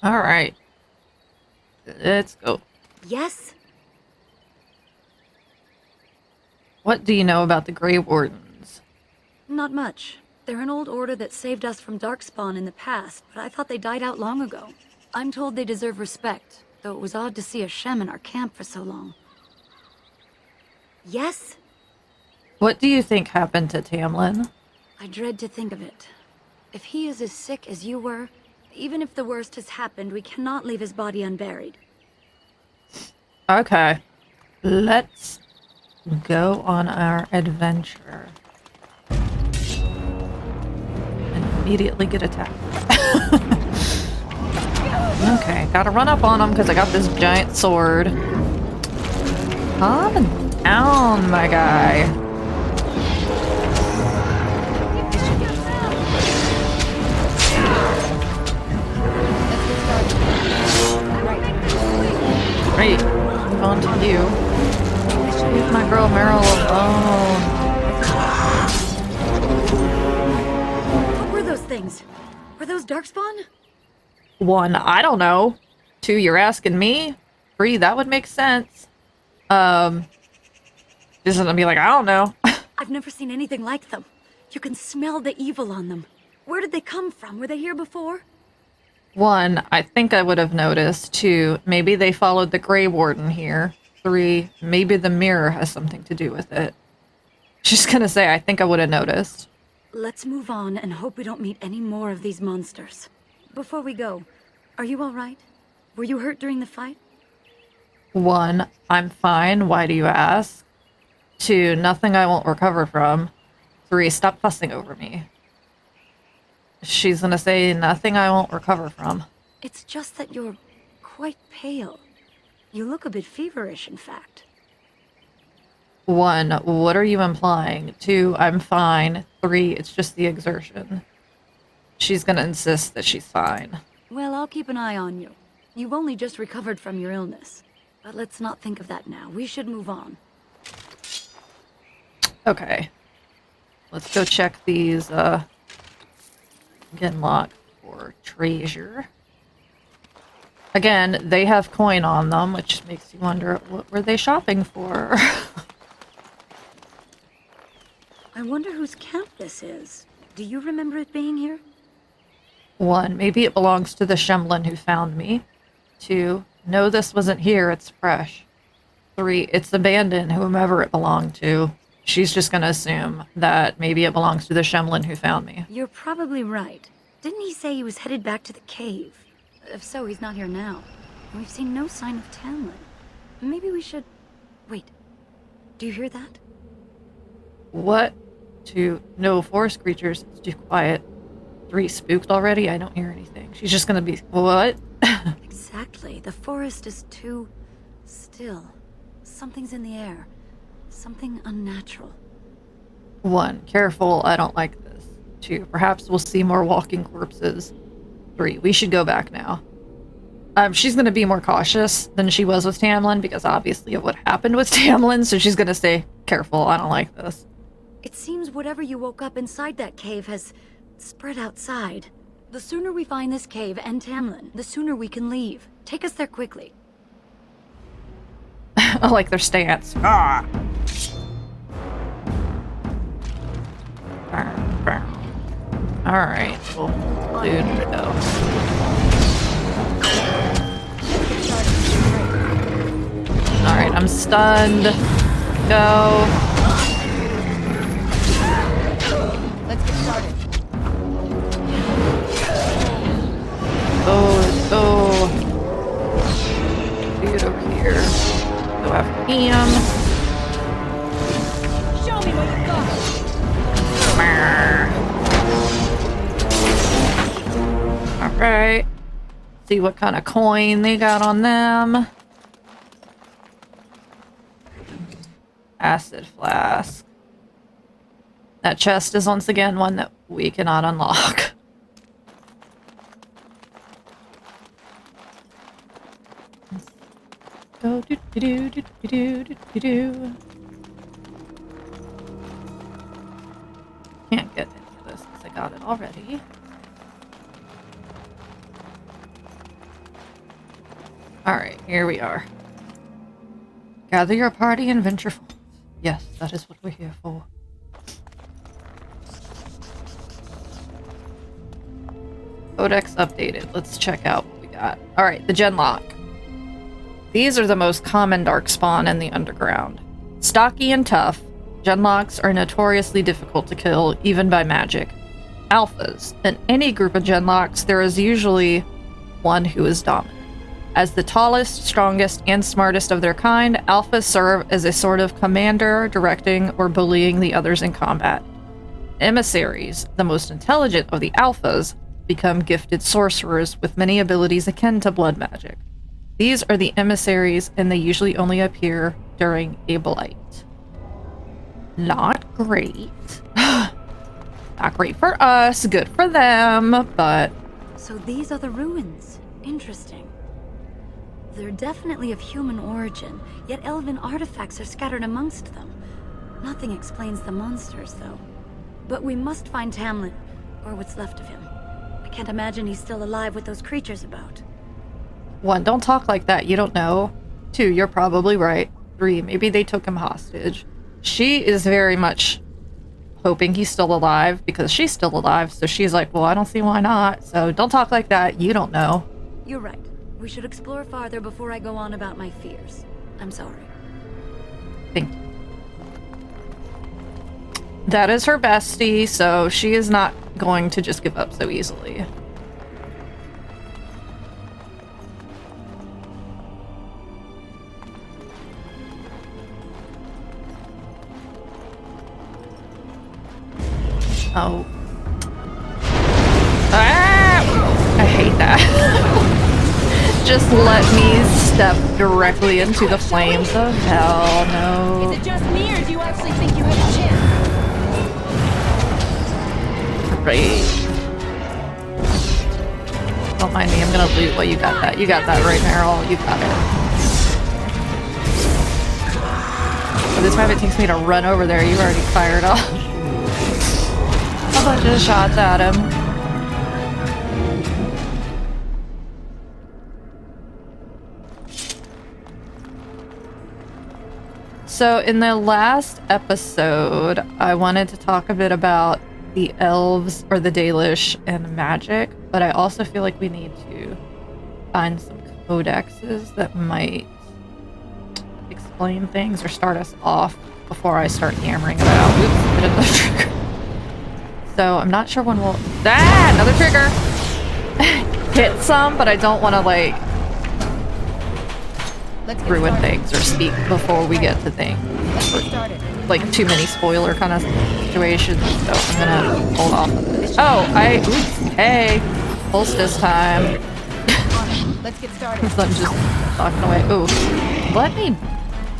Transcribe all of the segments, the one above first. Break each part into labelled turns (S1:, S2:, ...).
S1: All right, let's go.
S2: Yes?
S1: What do you know about the Grey Wardens?
S2: Not much. They're an old order that saved us from Darkspawn in the past, but I thought they died out long ago. I'm told they deserve respect, though it was odd to see a Shem in our camp for so long. Yes?
S1: What do you think happened to Tamlin?
S2: I dread to think of it. If he is as sick as you were, even if the worst has happened, we cannot leave his body unburied.
S1: Okay, let's go on our adventure. And immediately get attacked. Okay, gotta run up on him because I got this giant sword. Calm down, my guy. Great. Move on to you. Leave my girl Meryl alone.
S2: What were those things? Were those Darkspawn?
S1: 1, I don't know. 2, you're asking me. 3, that would make sense. Just gonna be like, I don't know.
S2: I've never seen anything like them. You can smell the evil on them. Where did they come from? Were they here before?
S1: 1, I think I would have noticed. 2, maybe they followed the Grey Warden here. 3, maybe the mirror has something to do with it. She's gonna say, I think I would have noticed.
S2: Let's move on and hope we don't meet any more of these monsters. Before we go, are you all right? Were you hurt during the fight?
S1: 1, I'm fine. Why do you ask? 2, nothing I won't recover from. 3, stop fussing over me. She's gonna say, nothing I won't recover from.
S2: It's just that you're quite pale. You look a bit feverish, in fact.
S1: 1, what are you implying? 2, I'm fine. 3, it's just the exertion. She's gonna insist that she's fine.
S2: Well, I'll keep an eye on you. You've only just recovered from your illness. But let's not think of that now. We should move on.
S1: Okay. Let's go check these, Genlock for treasure. Again, they have coin on them, which makes you wonder, what were they shopping for?
S2: I wonder whose camp this is. Do you remember it being here?
S1: 1, maybe it belongs to the Shemlin who found me. 2, no, this wasn't here, it's fresh. 3, it's abandoned, whomever it belonged to. She's just gonna assume that maybe it belongs to the Shemlin who found me.
S2: You're probably right. Didn't he say he was headed back to the cave? If so, he's not here now. And we've seen no sign of Tamlin. Maybe we should... Wait. Do you hear that?
S1: What? 2, no, forest creatures, it's too quiet. 3, spooked already? I don't hear anything. She's just gonna be, what?
S2: Exactly. The forest is too... still. Something's in the air. Something unnatural.
S1: 1, careful, I don't like this. 2, perhaps we'll see more walking corpses. 3, we should go back now. She's gonna be more cautious than she was with Tamlin because obviously of what happened with Tamlin, so she's gonna say, careful, I don't like this.
S2: It seems whatever you woke up inside that cave has spread outside. The sooner we find this cave and Tamlin, the sooner we can leave. Take us there quickly.
S1: I like their stance. Ah! Alright, well, dude, no. Alright, I'm stunned. Go.
S2: Let's get started.
S1: Oh, dude over here. Go after him.
S2: Show me what you got.
S1: Alright. See what kind of coin they got on them. Acid flask. That chest is once again one that we cannot unlock. Go do do do do do do do do. Can't get any of this because I got it already. Alright, here we are. Gather your party and venture forth. Yes, that is what we're here for. Codex updated. Let's check out what we got. Alright, the Genlock. These are the most common darkspawn in the underground. Stocky and tough, Genlocks are notoriously difficult to kill, even by magic. Alphas. In any group of Genlocks, there is usually one who is dominant. As the tallest, strongest, and smartest of their kind, Alphas serve as a sort of commander, directing or bullying the others in combat. Emissaries, the most intelligent of the Alphas, become gifted sorcerers with many abilities akin to blood magic. These are the emissaries, and they usually only appear during a blight. Not great. Not great for us, good for them, but...
S2: So these are the ruins. Interesting. They're definitely of human origin, yet elven artifacts are scattered amongst them. Nothing explains the monsters, though. But we must find Tamlin, or what's left of him. I can't imagine he's still alive with those creatures about.
S1: 1, don't talk like that, you don't know. 2, you're probably right. 3, maybe they took him hostage. She is very much hoping he's still alive, because she's still alive, so she's like, well, I don't see why not. So don't talk like that, you don't know.
S2: You're right. We should explore farther before I go on about my fears. I'm sorry.
S1: Thank you. That is her bestie, so she is not going to just give up so easily. Oh. Ah! I hate that. Just let me step directly into the flames of hell. No.
S3: Is it just me, or do you actually think you have a chance?
S1: Great. Don't mind me, I'm gonna loot while you got that. You got that right, Meryl. You got it. By the time it takes me to run over there, you've already fired off a bunch of shots at him. So in the last episode, I wanted to talk a bit about the elves or the Dalish and magic, but I also feel like we need to find some codexes that might explain things or start us off before I start hammering it out. Oops, hit another trigger. So I'm not sure when we'll... Ah! Another trigger! Hit some, but I don't want to, like, ruin things or speak before we get to things. Like, too many spoiler kind of situations, so I'm gonna hold off on this. Oh, oops, hey! Solstice time.
S3: Let's get started.
S1: So I'm just talking away. Ooh. Let me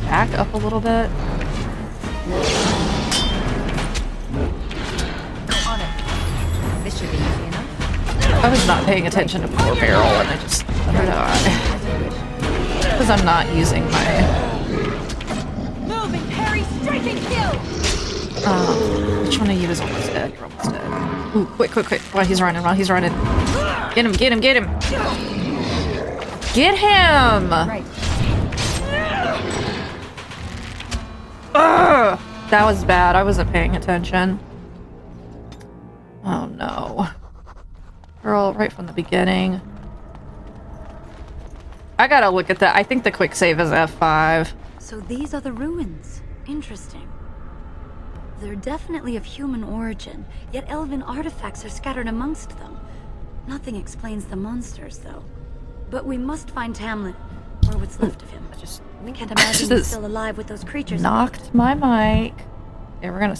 S1: back up a little bit.
S3: On it. This should be easy enough.
S1: I was not paying attention to poor Barrel, and I just let her die. Because I'm not using my...
S3: Moving, parry, strike and kill!
S1: Which one of you is almost dead? You're almost dead. Ooh, quick. While he's running. Get him! Get him!
S3: Right.
S1: Ugh! That was bad. I wasn't paying attention. Oh no. Girl, right from the beginning. I gotta look at that. I think the quick save is F5.
S2: So these are the ruins. Interesting. They're definitely of human origin, yet elven artifacts are scattered amongst them. Nothing explains the monsters, though. But we must find Tamlin, or what's left of him. I can't imagine he's still alive with those creatures.
S1: Knocked my mic. Okay, we're gonna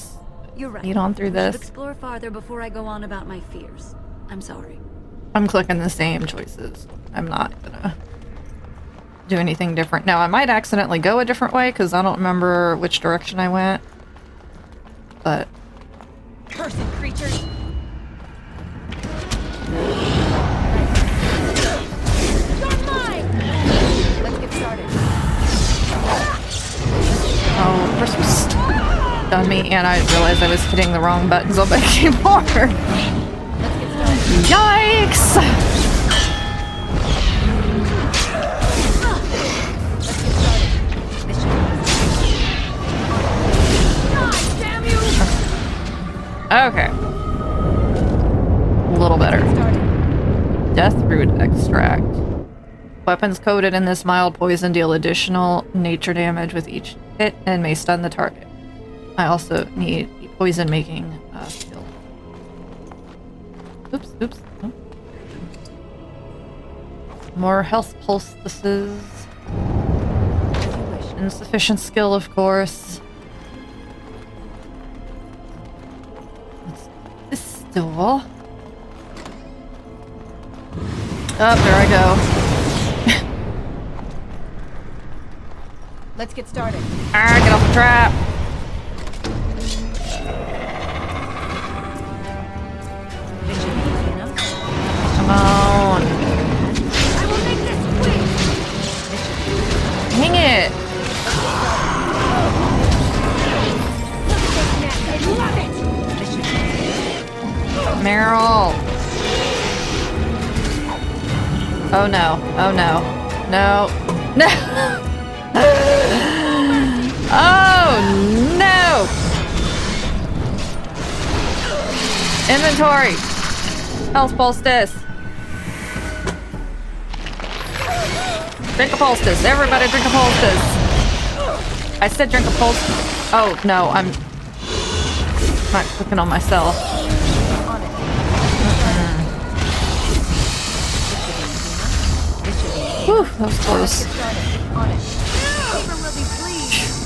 S2: You're right.
S1: speed on through
S2: We should
S1: this.
S2: explore farther before I go on about my fears. I'm sorry.
S1: I'm clicking the same choices. I'm not gonna do anything different. Now, I might accidentally go a different way because I don't remember which direction I went. But...
S3: Cursed creatures! You're mine! Let's get started.
S1: Oh, first was done me, and I realized I was hitting the wrong buttons on my keyboard.
S3: Let's get started.
S1: Yikes! death root extract. Weapons coated in this mild poison deal additional nature damage with each hit and may stun the target. I also need the poison making skill. Oops. Oh. More health poultices. Insufficient skill, of course. What's this door? Oh, there I go.
S3: Let's get started.
S1: Ah, get off the trap!
S3: This should be easy enough.
S1: Come on.
S3: I will make this quick.
S1: Hang it!
S3: I love it. This should be
S1: Meryl! Oh no. Oh no. No. No! Oh no! Inventory! Health poultice! Drink a poultice! Everybody drink a poultice! I said drink a poultice. Oh no, I'm not cooking on myself.
S3: on it. This should be easy.
S1: Whew, that was close.
S3: Started. On it. Paper will be pleased.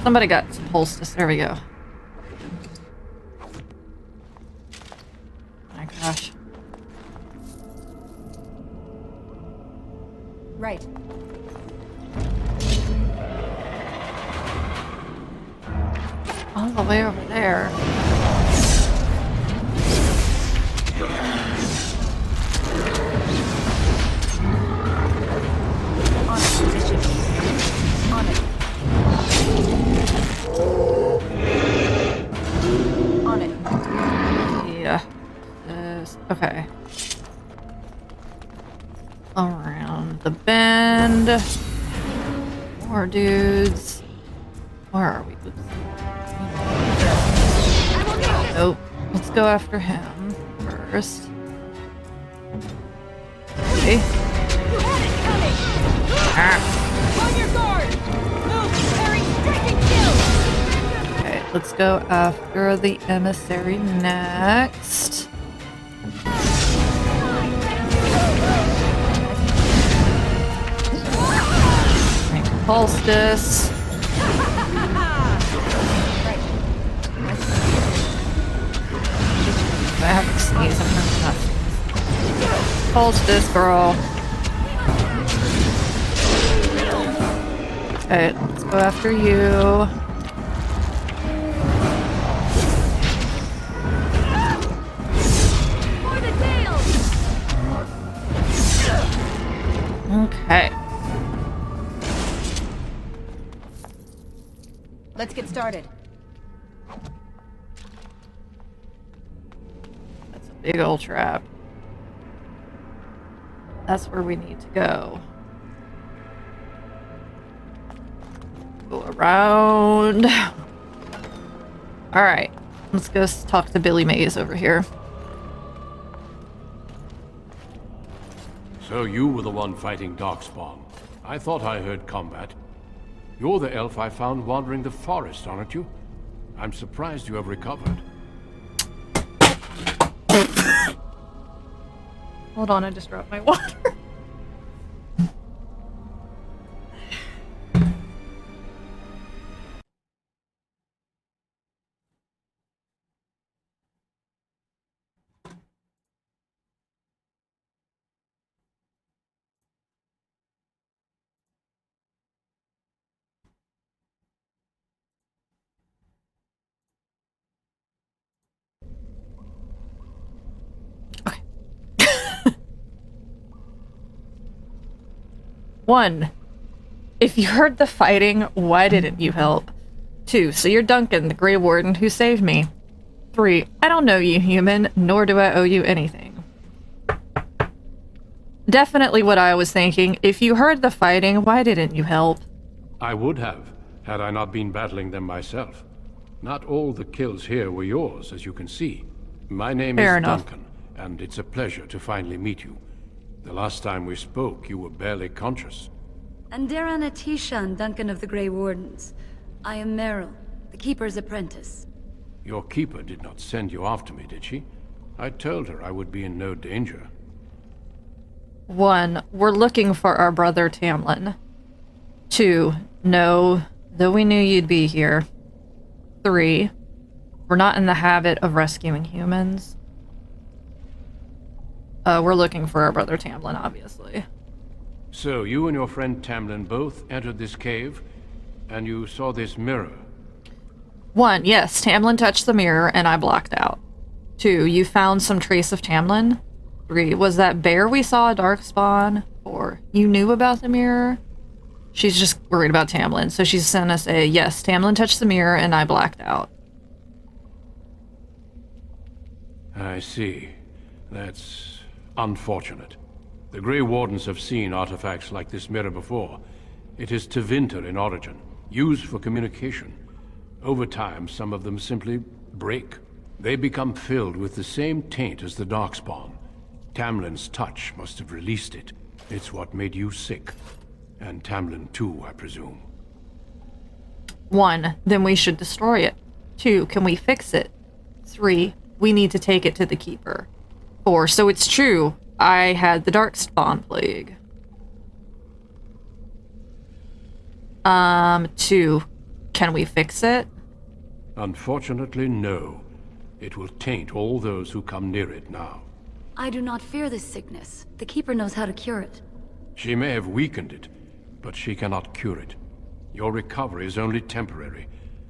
S1: Somebody got some poultice. There we go. My gosh.
S3: Right.
S1: All the way over there.
S3: On it. This should be easy. On it. On it.
S1: Yeah. Okay. Around the bend. More dudes. Where are we? Oops. Nope. Let's go after him first. Okay.
S3: You had it coming.
S1: Ah.
S3: On your guard. Move. Parry. Strike and kill.
S1: Okay, let's go after the emissary next. Make Poultice. I have to sneeze. I'm not sneeze. Poultice, girl. Okay, let's go after you.
S3: For the tail.
S1: Okay.
S3: Let's get started.
S1: That's a big old trap. That's where we need to go. Go around. Alright. Let's go talk to Billy Mays over here.
S4: So you were the one fighting Darkspawn. I thought I heard combat. You're the elf I found wandering the forest, aren't you? I'm surprised you have recovered.
S1: Hold on, I just dropped my water. One, if you heard the fighting, why didn't you help? 2, so you're Duncan, the Grey Warden who saved me. 3, I don't know you, human, nor do I owe you anything. Definitely what I was thinking. If you heard the fighting, why didn't you help?
S4: I would have, had I not been battling them myself. Not all the kills here were yours, as you can see. My name
S1: Fair
S4: is
S1: enough.
S4: Duncan, and it's a pleasure to finally meet you. The last time we spoke, you were barely conscious.
S2: Andarana Tishan, Duncan of the Grey Wardens. I am Meryl, the Keeper's apprentice.
S4: Your keeper did not send you after me, did she? I told her I would be in no danger.
S1: 1, we're looking for our brother Tamlin. 2, no, though we knew you'd be here. 3, we're not in the habit of rescuing humans. We're looking for our brother Tamlin, obviously.
S4: So, you and your friend Tamlin both entered this cave, and you saw this mirror.
S1: 1, yes, Tamlin touched the mirror and I blocked out. 2, you found some trace of Tamlin. 3, was that bear we saw a darkspawn? 4, you knew about the mirror? She's just worried about Tamlin, so she's sent us a yes, Tamlin touched the mirror and I blacked out.
S4: I see. That's unfortunate. The Grey Wardens have seen artifacts like this mirror before. It is Tevinter in origin, used for communication. Over time, some of them simply break. They become filled with the same taint as the Darkspawn. Tamlin's touch must have released it. It's what made you sick. And Tamlin too, I presume.
S1: 1, then we should destroy it. 2, can we fix it? 3, we need to take it to the Keeper. 4, so it's true, I had the Darkspawn plague. 2, can we fix it?
S4: Unfortunately, no. It will taint all those who come near it now.
S2: I do not fear this sickness. The Keeper knows how to cure it.
S4: She may have weakened it, but she cannot cure it. Your recovery is only temporary.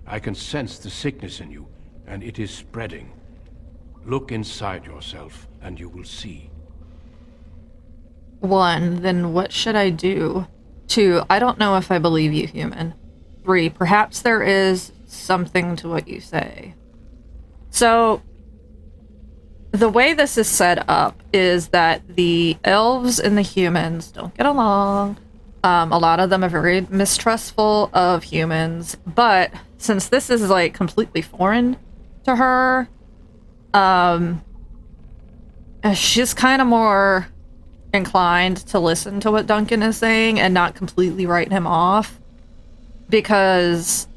S4: I can sense the sickness in you, and it is spreading. Look inside yourself, and you will see.
S1: 1, then what should I do? 2, I don't know if I believe you, human. 3, perhaps there is something to what you say. So, the way this is set up is that the elves and the humans don't get along. A lot of them are very mistrustful of humans, but since this is like completely foreign to her, she's kind of more inclined to listen to what Duncan is saying and not completely write him off, because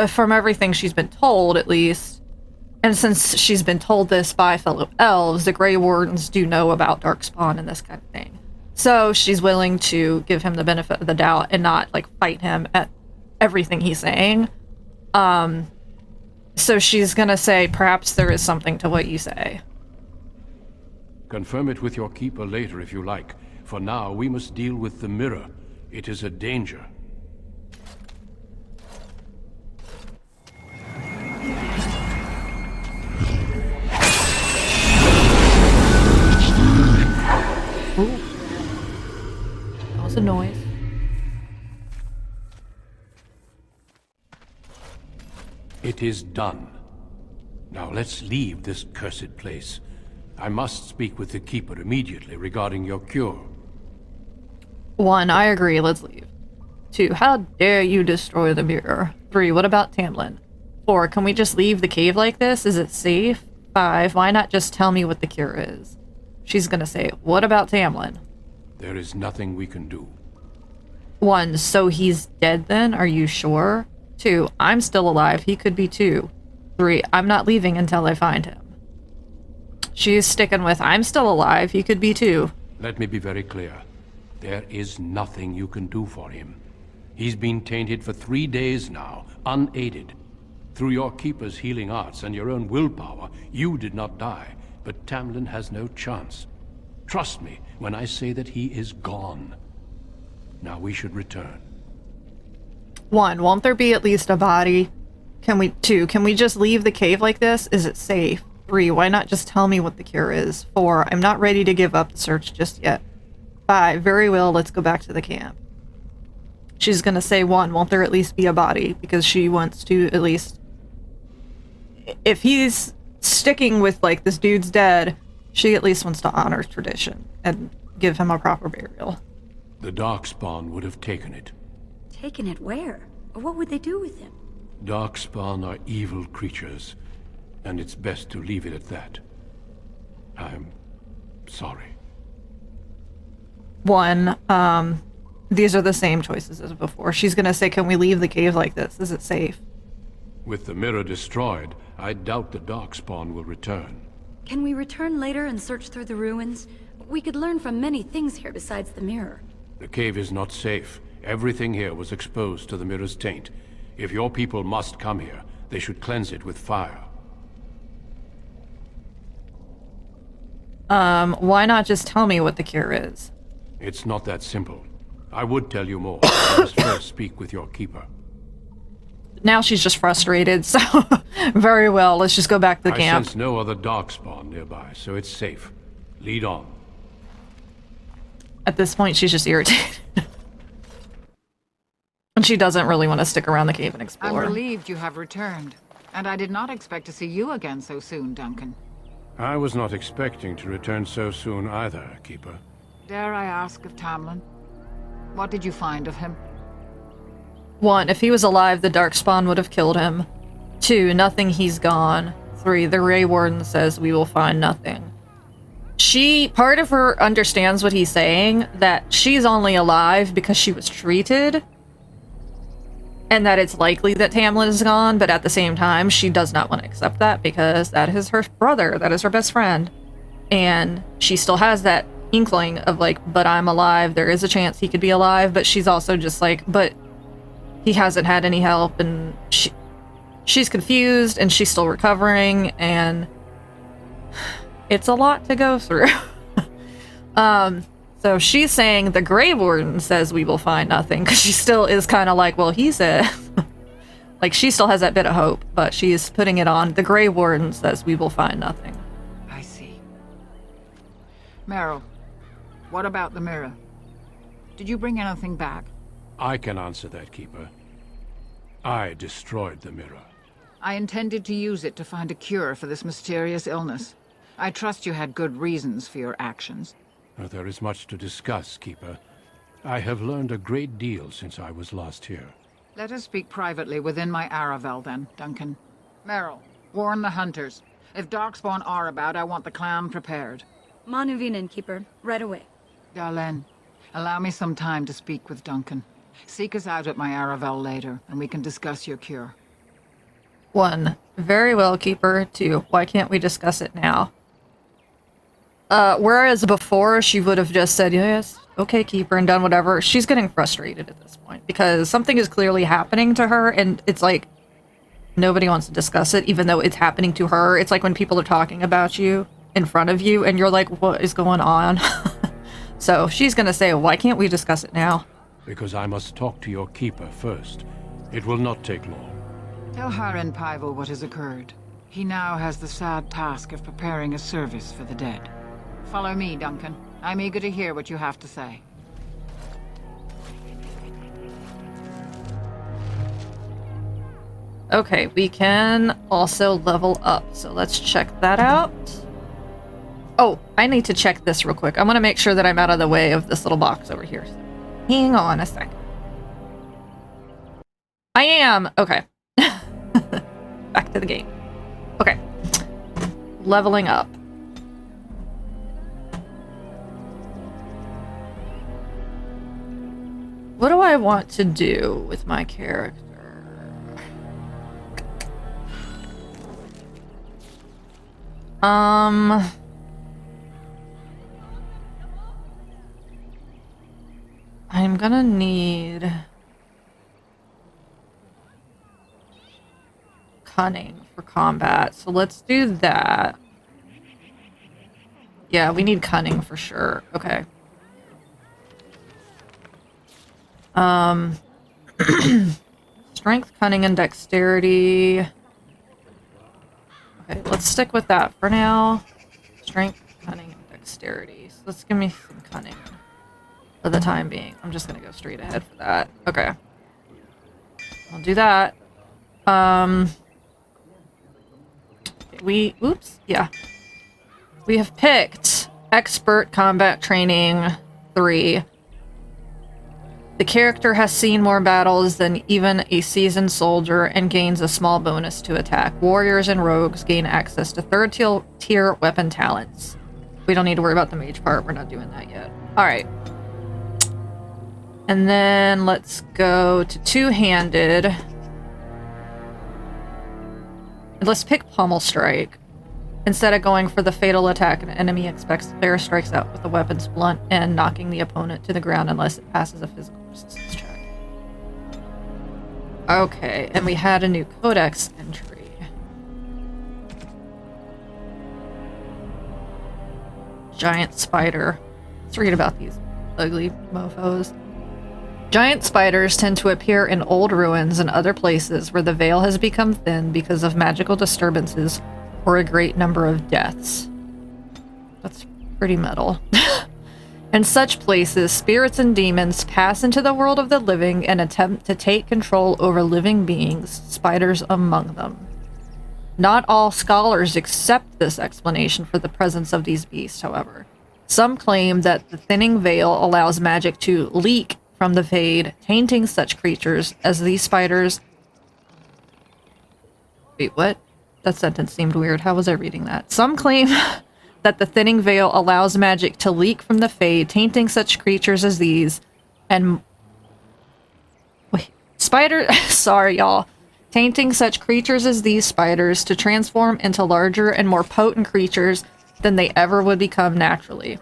S1: from everything she's been told, at least, and since she's been told this by fellow elves, the Grey Wardens do know about Darkspawn and this kind of thing. So she's willing to give him the benefit of the doubt and not like fight him at everything he's saying. So she's gonna say, perhaps there is something to what you say.
S4: Confirm it with your keeper later if you like. For now, we must deal with the mirror. It is a danger.
S1: Ooh. That was a noise.
S4: It is done. Now let's leave this cursed place. I must speak with the Keeper immediately regarding your cure.
S1: 1, I agree, let's leave. 2, how dare you destroy the mirror? 3, what about Tamlin? 4, can we just leave the cave like this? Is it safe? 5, why not just tell me what the cure is? She's gonna say, what about Tamlin?
S4: There is nothing we can do.
S1: 1, so he's dead then? Are you sure? 2, I'm still alive, he could be too. 3, I'm not leaving until I find him. She's sticking with, I'm still alive, he could be too.
S4: Let me be very clear. There is nothing you can do for him. He's been tainted for 3 days now, unaided. Through your Keeper's healing arts and your own willpower, you did not die, but Tamlin has no chance. Trust me when I say that he is gone. Now we should return.
S1: 1, won't there be at least a body? 2, can we just leave the cave like this? Is it safe? 3, why not just tell me what the cure is? 4, I'm not ready to give up the search just yet. 5, very well, let's go back to the camp. She's gonna say 1, won't there at least be a body? Because she wants to at least... If he's sticking with, like, this dude's dead, she at least wants to honor tradition and give him a proper burial.
S4: The Darkspawn would have taken it.
S2: Taken it where? Or what would they do with him?
S4: Darkspawn are evil creatures. and it's best to leave it at that. I'm sorry.
S1: One, these are the same choices as before. She's gonna say, can we leave the cave like this? Is it safe?
S4: With the mirror destroyed, I doubt the Darkspawn will return.
S2: Can we return later and search through the ruins? We could learn from many things here besides the mirror.
S4: The cave is not safe. Everything here was exposed to the mirror's taint. If your people must come here, they should cleanse it with fire.
S1: Why not just tell me what the cure is?
S4: It's not that simple. I would tell you more, but I must first speak with your keeper.
S1: Now she's just frustrated, so very well, let's just go back to the
S4: I
S1: camp.
S4: sense no other Darkspawn nearby, so it's safe. Lead on.
S1: At this point, she's just irritated. And she doesn't really want to stick around the cave and
S5: I'm
S1: explore.
S5: relieved you have returned. And I did not expect to see you again so soon, Duncan.
S4: I was not expecting to return so soon either, Keeper.
S5: Dare I ask of Tamlin? What did you find of him?
S1: 1, if he was alive, the Darkspawn would have killed him. 2, nothing, he's gone. 3, the Grey Warden says we will find nothing. Part of her understands what he's saying, that she's only alive because she was treated, and that it's likely that Tamlin is gone, but at the same time, she does not want to accept that because that is her brother, that is her best friend. And she still has that inkling of like, but I'm alive, there is a chance he could be alive, but she's also just like, but he hasn't had any help, and she's confused, and she's still recovering, and it's a lot to go through. So she's saying the Grey Warden says we will find nothing, because she still is kind of like, well, he said... like, she still has that bit of hope, but she's putting it on. The Grey Warden says we will find nothing.
S5: I see. Meryl, what about the mirror? Did you bring anything back?
S4: I can answer that, Keeper. I destroyed the mirror.
S5: I intended to use it to find a cure for this mysterious illness. I trust you had good reasons for your actions.
S4: There is much to discuss, Keeper. I have learned a great deal since I was last here.
S5: Let us speak privately within my Aravel then, Duncan. Meryl, warn the hunters. If Darkspawn are about, I want the clan prepared.
S2: Manuvinen, Keeper, right away.
S5: Darlene, allow me some time to speak with Duncan. Seek us out at my Aravel later, and we can discuss your cure.
S1: 1, very well, Keeper. 2, why can't we discuss it now? Whereas before, she would have just said, yes, okay, Keeper, and done whatever. She's getting frustrated at this point, because something is clearly happening to her, and it's like, nobody wants to discuss it, even though it's happening to her. It's like when people are talking about you in front of you, and you're like, what is going on? So she's gonna say, why can't we discuss it now?
S4: Because I must talk to your Keeper first. It will not take long.
S5: Tell Haren Pyvel what has occurred. He now has the sad task of preparing a service for the dead. Follow me, Duncan. I'm eager to hear what you have to say.
S1: Okay, we can also level up, so let's check that out. Oh, I need to check this real quick. I want to make sure that I'm out of the way of this little box over here. Hang on a second. I am! Okay. Back to the game. Okay. Leveling up. What do I want to do with my character? I'm gonna need cunning for combat, so let's do that. Yeah, we need cunning for sure. Okay. Strength, cunning, and dexterity. Okay, let's stick with that for now. Strength, cunning, and dexterity. So let's give me some cunning for the time being. I'm just gonna go straight ahead for that. Okay. I'll do that. Oops, yeah. We have picked Expert Combat Training 3. The character has seen more battles than even a seasoned soldier and gains a small bonus to attack. Warriors and rogues gain access to third-tier weapon talents. We don't need to worry about the mage part. We're not doing that yet. Alright. And then let's go to two-handed. Let's pick Pommel Strike. Instead of going for the fatal attack, an enemy expects the player strikes out with the weapon's blunt end, knocking the opponent to the ground unless it passes a physical resistance check. Okay, and we had a new codex entry. Giant spider. Let's read about these ugly mofos. Giant spiders tend to appear in old ruins and other places where the veil has become thin because of magical disturbances or a great number of deaths. That's pretty metal. In such places, spirits and demons pass into the world of the living and attempt to take control over living beings, spiders among them. Not all scholars accept this explanation for the presence of these beasts, however. Some claim that the thinning veil allows magic to leak from the Fade, tainting such creatures as these spiders. Wait, what? That sentence seemed weird. How was I reading that? Some claim that the thinning veil allows magic to leak from the Fade, tainting such creatures as these, and... Wait. Sorry, y'all. Tainting such creatures as these spiders to transform into larger and more potent creatures than they ever would become naturally.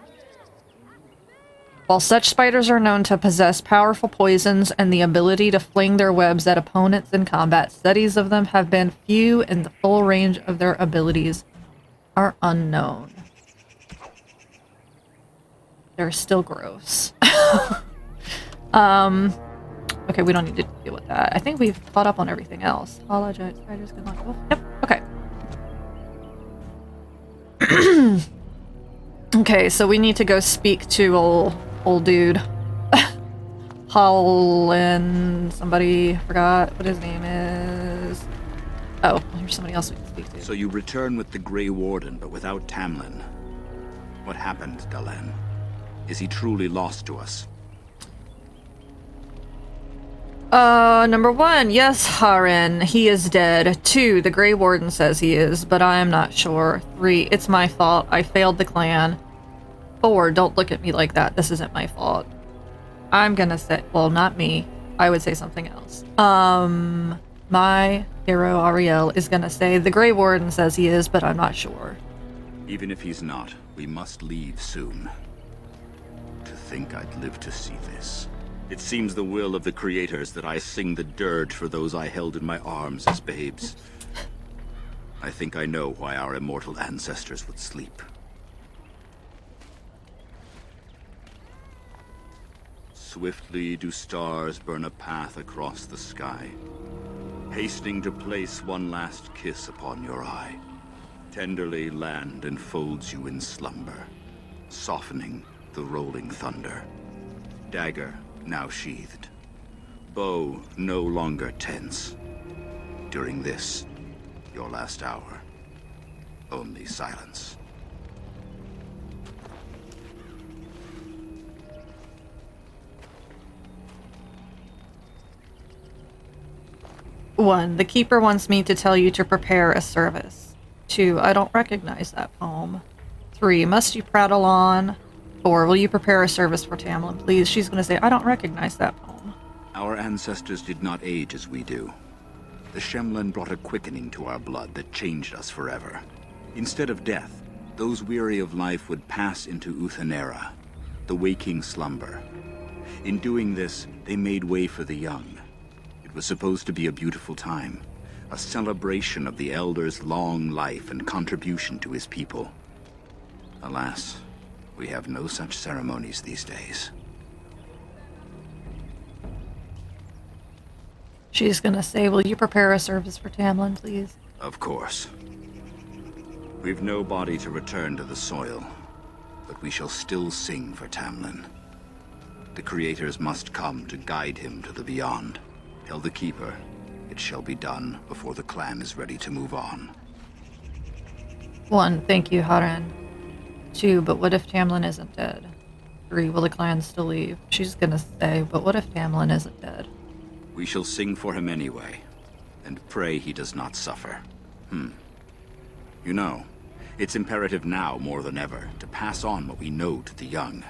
S1: While such spiders are known to possess powerful poisons and the ability to fling their webs at opponents in combat, studies of them have been few and the full range of their abilities are unknown. They're still gross. Okay, we don't need to deal with that. I think we've caught up on everything else. Hollow giant spiders can lock. Yep, okay. Okay, so we need to go speak to old dude. Holland, somebody forgot what his name is. Oh, there's somebody else we can speak to.
S6: So you return with the Grey Warden, but without Tamlin. What happened, Dalen? Is he truly lost to us?
S1: Number 1, yes, Haren, he is dead. 2, the Grey Warden says he is, but I am not sure. 3, it's my fault. I failed the clan. 4, don't look at me like that. This isn't my fault. I'm gonna say, well, not me. I would say something else. My hero, Ariel, is gonna say the Grey Warden says he is, but I'm not sure.
S6: Even if he's not, we must leave soon. To think I'd live to see this. It seems the will of the creators that I sing the dirge for those I held in my arms as babes. I think I know why our immortal ancestors would sleep. Swiftly do stars burn a path across the sky, hastening to place one last kiss upon your eye. Tenderly land enfolds you in slumber, softening the rolling thunder. Dagger now sheathed, bow no longer tense. During this, your last hour, only silence.
S1: One, the Keeper wants me to tell you to prepare a service. 2, I don't recognize that poem. 3, must you prattle on? 4, will you prepare a service for Tamlin, please? She's gonna say, I don't recognize that poem.
S6: Our ancestors did not age as we do. The Shemlen brought a quickening to our blood that changed us forever. Instead of death, those weary of life would pass into Uthanera, the waking slumber. In doing this, they made way for the young. It was supposed to be a beautiful time, a celebration of the Elder's long life and contribution to his people. Alas, we have no such ceremonies these days.
S1: She's gonna say, will you prepare a service for Tamlin, please?
S6: Of course. We've no body to return to the soil, but we shall still sing for Tamlin. The creators must come to guide him to the beyond. Tell the Keeper, it shall be done before the clan is ready to move on.
S1: 1, thank you, Haren. 2, but what if Tamlin isn't dead? 3. Will the clan still leave? She's gonna stay, but what if Tamlin isn't dead?
S6: We shall sing for him anyway, and pray he does not suffer. You know, it's imperative now more than ever to pass on what we know to the young.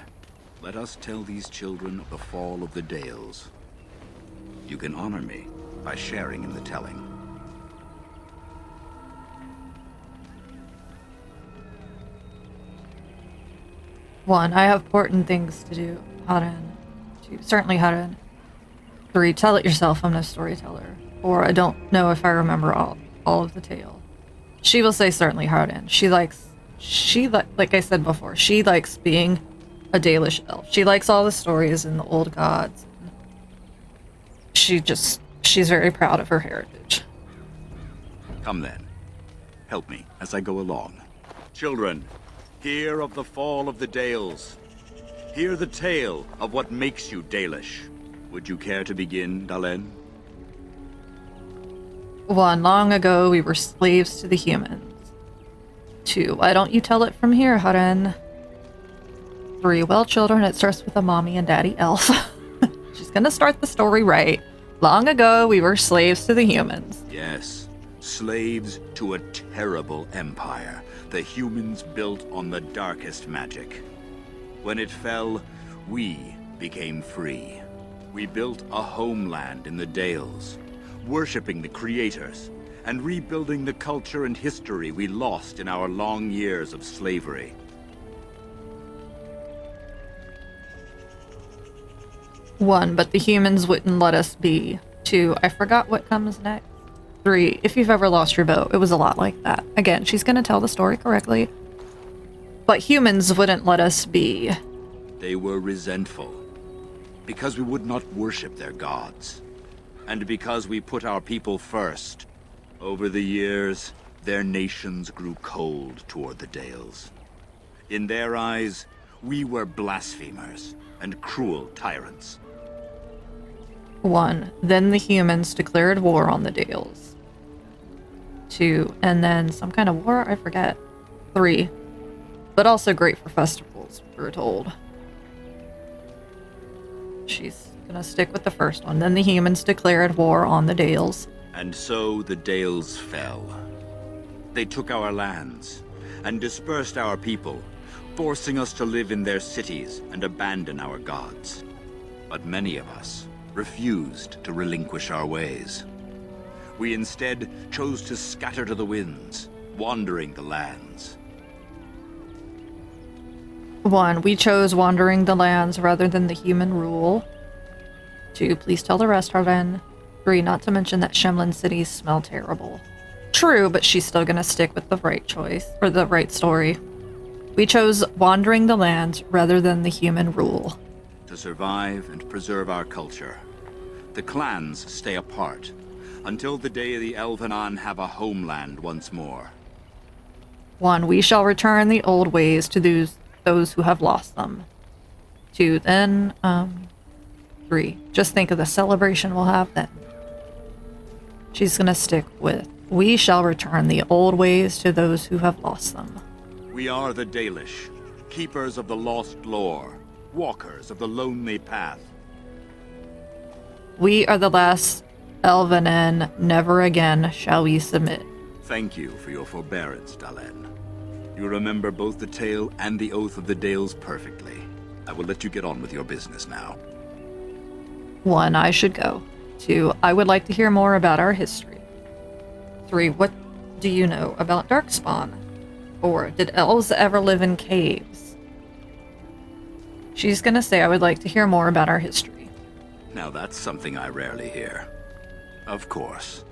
S6: Let us tell these children of the fall of the Dales. You can honor me by sharing in the telling.
S1: One, I have important things to do. Haran. 2, certainly Haran. 3, tell it yourself, I'm no storyteller. 4, I don't know if I remember all of the tale. She will say certainly Haran. Like I said before, she likes being a Dalish elf. She likes all the stories and the old gods. She's very proud of her heritage.
S6: Come then. Help me as I go along. Children, hear of the fall of the Dales. Hear the tale of what makes you Dalish. Would you care to begin, Dalen?
S1: 1, long ago we were slaves to the humans. 2, why don't you tell it from here, Haran? 3, well, children, it starts with a mommy and daddy elf. She's gonna start the story right. Long ago we were slaves to the humans.
S6: Yes, slaves to a terrible empire the humans built on the darkest magic. When it fell, we became free. We built a homeland in the Dales, worshipping the creators, and rebuilding the culture and history we lost in our long years of slavery.
S1: One, but the humans wouldn't let us be. 2, I forgot what comes next. 3, if you've ever lost your boat, it was a lot like that. Again, she's gonna tell the story correctly. But humans wouldn't let us be.
S6: They were resentful, because we would not worship their gods, and because we put our people first. Over the years, their nations grew cold toward the Dales. In their eyes, we were blasphemers and cruel tyrants.
S1: 1, then the humans declared war on the Dales. 2, and then some kind of war, I forget. 3, but also great for festivals, we were told. She's gonna stick with the first one. Then the humans declared war on the Dales.
S6: And so the Dales fell. They took our lands and dispersed our people, forcing us to live in their cities and abandon our gods. But many of us refused to relinquish our ways. We instead chose to scatter to the winds, wandering the lands.
S1: 1, we chose wandering the lands rather than the human rule. 2, please tell the rest, Haran. 3, not to mention that Shemlin cities smell terrible. True, but she's still gonna stick with the right choice, or the right story. We chose wandering the lands rather than the human rule.
S6: To survive and preserve our culture, the clans stay apart, until the day the Elvenan have a homeland once more.
S1: 1, we shall return the old ways to those who have lost them. 2, then, 3, just think of the celebration we'll have then. She's gonna stick with, we shall return the old ways to those who have lost them.
S6: We are the Dalish, keepers of the lost lore, walkers of the lonely path.
S1: We are the last Elvenan, never again shall we submit.
S6: Thank you for your forbearance, Dalen. You remember both the tale and the oath of the Dales perfectly. I will let you get on with your business now.
S1: 1, I should go. 2, I would like to hear more about our history. 3, what do you know about Darkspawn? 4, did elves ever live in caves? She's gonna say I would like to hear more about our history.
S6: Now that's something I rarely hear. Of course.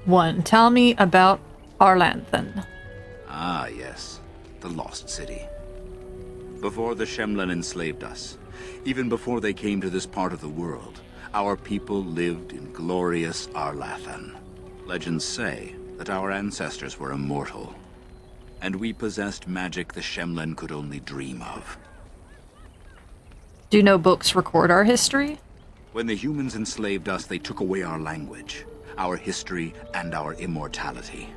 S1: 1, tell me about Arlanthan.
S6: Ah, yes. The Lost City. Before the Shemlen enslaved us, even before they came to this part of the world, our people lived in glorious Arlathan. Legends say that our ancestors were immortal, and we possessed magic the Shemlen could only dream of.
S1: Do no books record our history?
S6: When the humans enslaved us, they took away our language, our history, and our immortality.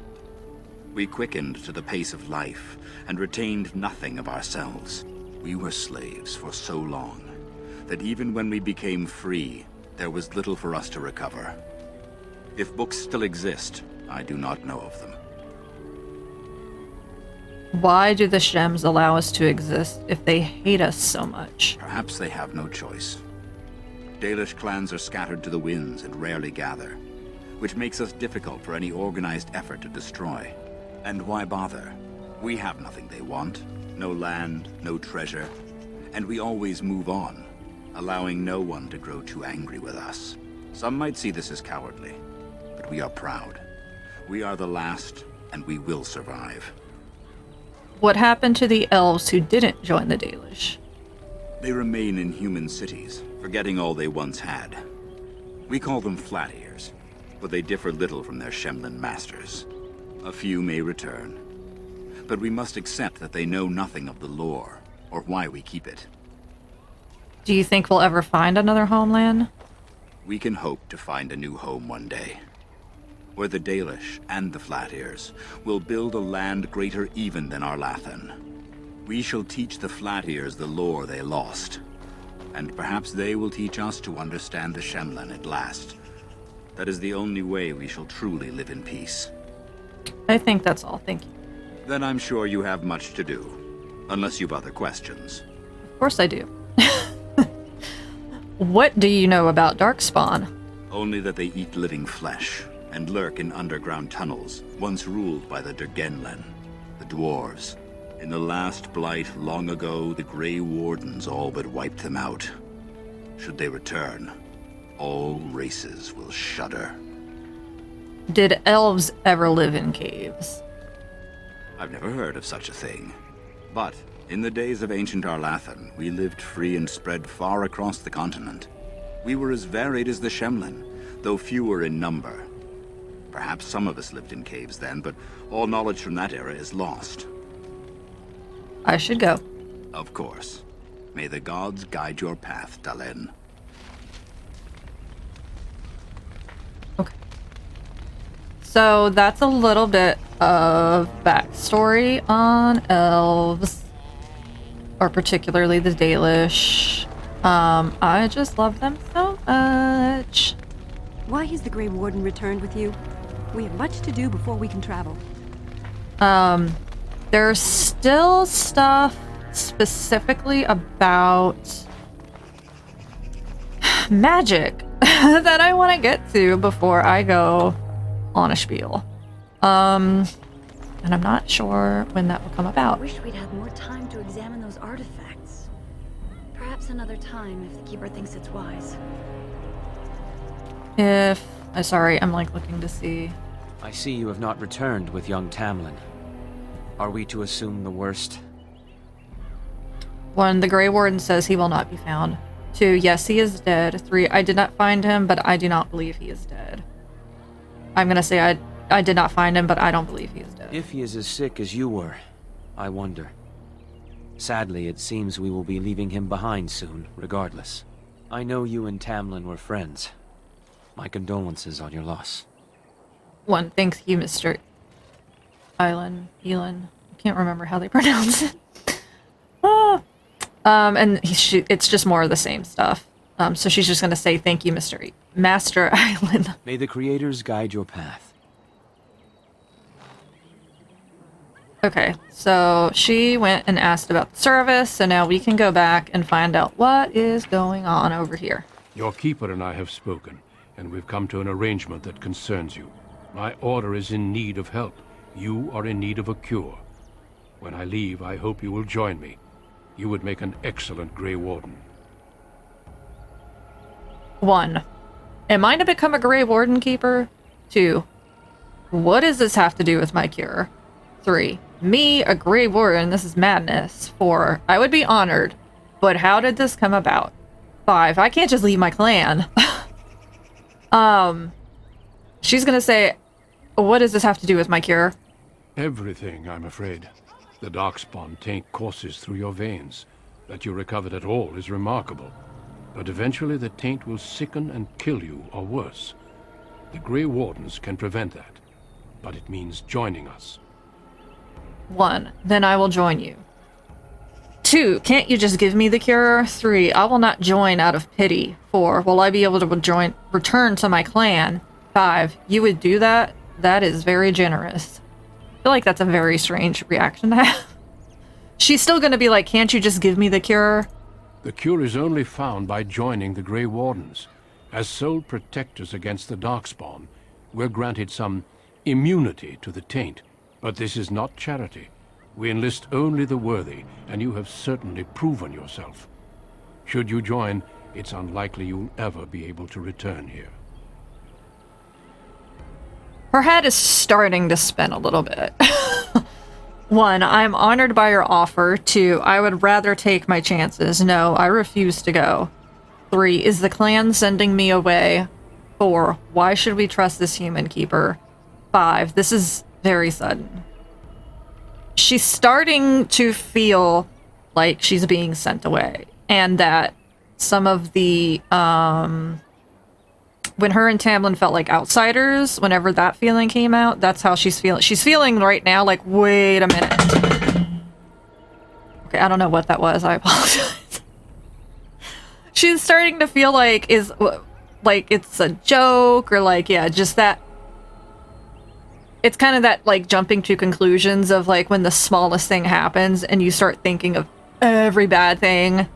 S6: We quickened to the pace of life, and retained nothing of ourselves. We were slaves for so long that even when we became free, there was little for us to recover. If books still exist, I do not know of them.
S1: Why do the Shems allow us to exist if they hate us so much?
S6: Perhaps they have no choice. Dalish clans are scattered to the winds and rarely gather, which makes us difficult for any organized effort to destroy. And why bother? We have nothing they want. No land, no treasure. And we always move on, allowing no one to grow too angry with us. Some might see this as cowardly, but we are proud. We are the last, and we will survive.
S1: What happened to the elves who didn't join the Dalish?
S6: They remain in human cities, forgetting all they once had. We call them Flat Ears, but they differ little from their Shemlin masters. A few may return, but we must accept that they know nothing of the lore, or why we keep it.
S1: Do you think we'll ever find another homeland?
S6: We can hope to find a new home one day, where the Dalish and the Flat Ears will build a land greater even than Arlathan. We shall teach the Flat Ears the lore they lost, and perhaps they will teach us to understand the Shemlen at last. That is the only way we shall truly live in peace.
S1: I think that's all, thank you.
S6: Then I'm sure you have much to do, unless you've other questions.
S1: Of course I do. What do you know about Darkspawn?
S6: Only that they eat living flesh, and lurk in underground tunnels, once ruled by the Dergenlen, the dwarves. In the last blight long ago, the Grey Wardens all but wiped them out. Should they return, all races will shudder.
S1: Did elves ever live in caves?
S6: I've never heard of such a thing. But in the days of ancient Arlathan, we lived free and spread far across the continent. We were as varied as the Shemlen, though fewer in number. Perhaps some of us lived in caves then, but all knowledge from that era is lost.
S1: I should go.
S6: Of course. May the gods guide your path, Dalen.
S1: Okay. So that's a little bit of backstory on elves, or particularly the Dalish. I just love them so much.
S7: Why has the Grey Warden returned with you? We have much to do before we can travel.
S1: There's still stuff specifically about magic that I want to get to before I go on a spiel. And I'm not sure when that will come
S2: I
S1: about.
S2: wish we'd had more time to examine those artifacts. Perhaps another time if the Keeper thinks it's wise.
S1: Sorry, I'm like looking to see.
S8: I see you have not returned with young Tamlin. Are we to assume the worst?
S1: 1, the Grey Warden says he will not be found. 2, yes, he is dead. 3, I did not find him, but I do not believe he is dead. I'm gonna say I did not find him, but I don't believe he is dead.
S8: If he is as sick as you were, I wonder. Sadly, it seems we will be leaving him behind soon, regardless. I know you and Tamlin were friends. My condolences on your loss.
S1: 1, thank you, Mr. Elin. I can't remember how they pronounce it. And it's just more of the same stuff. So she's just gonna say thank you, Master Island.
S8: May the creators guide your path.
S1: Okay, so she went and asked about the service, so now we can go back and find out what is going on over here.
S4: Your keeper and I have spoken, and we've come to an arrangement that concerns you. My order is in need of help. You are in need of a cure. When I leave, I hope you will join me. You would make an excellent Grey Warden.
S1: 1, am I to become a Grey Warden Keeper? 2, what does this have to do with my cure? 3, me, a Grey Warden, this is madness. 4, I would be honored, but how did this come about? 5, I can't just leave my clan. She's gonna say, what does this have to do with my cure?
S4: Everything, I'm afraid. The Darkspawn taint courses through your veins. That you recovered at all is remarkable. But eventually the taint will sicken and kill you, or worse. The Grey Wardens can prevent that, but it means joining us.
S1: 1, then I will join you. 2, can't you just give me the cure? 3, I will not join out of pity. 4, will I be able to return to my clan? 5, you would do that? That is very generous. I feel like that's a very strange reaction to have. She's still gonna be like, can't you just give me the cure?
S4: The cure is only found by joining the Grey Wardens. As sole protectors against the Darkspawn, we're granted some immunity to the taint. But this is not charity. We enlist only the worthy, and you have certainly proven yourself. Should you join, it's unlikely you'll ever be able to return here.
S1: Her head is starting to spin a little bit. 1, I'm honored by your offer. 2, I would rather take my chances. No, I refuse to go. 3, is the clan sending me away? 4, why should we trust this human keeper? 5, this is very sudden. She's starting to feel like she's being sent away, and that some of the when her and Tamlin felt like outsiders, whenever that feeling came out, that's how she's feeling. She's feeling right now like, wait a minute. Okay, I don't know what that was. I apologize. She's starting to feel like it's a joke, or like, yeah, just that. It's kind of that, like, jumping to conclusions of, like, when the smallest thing happens and you start thinking of every bad thing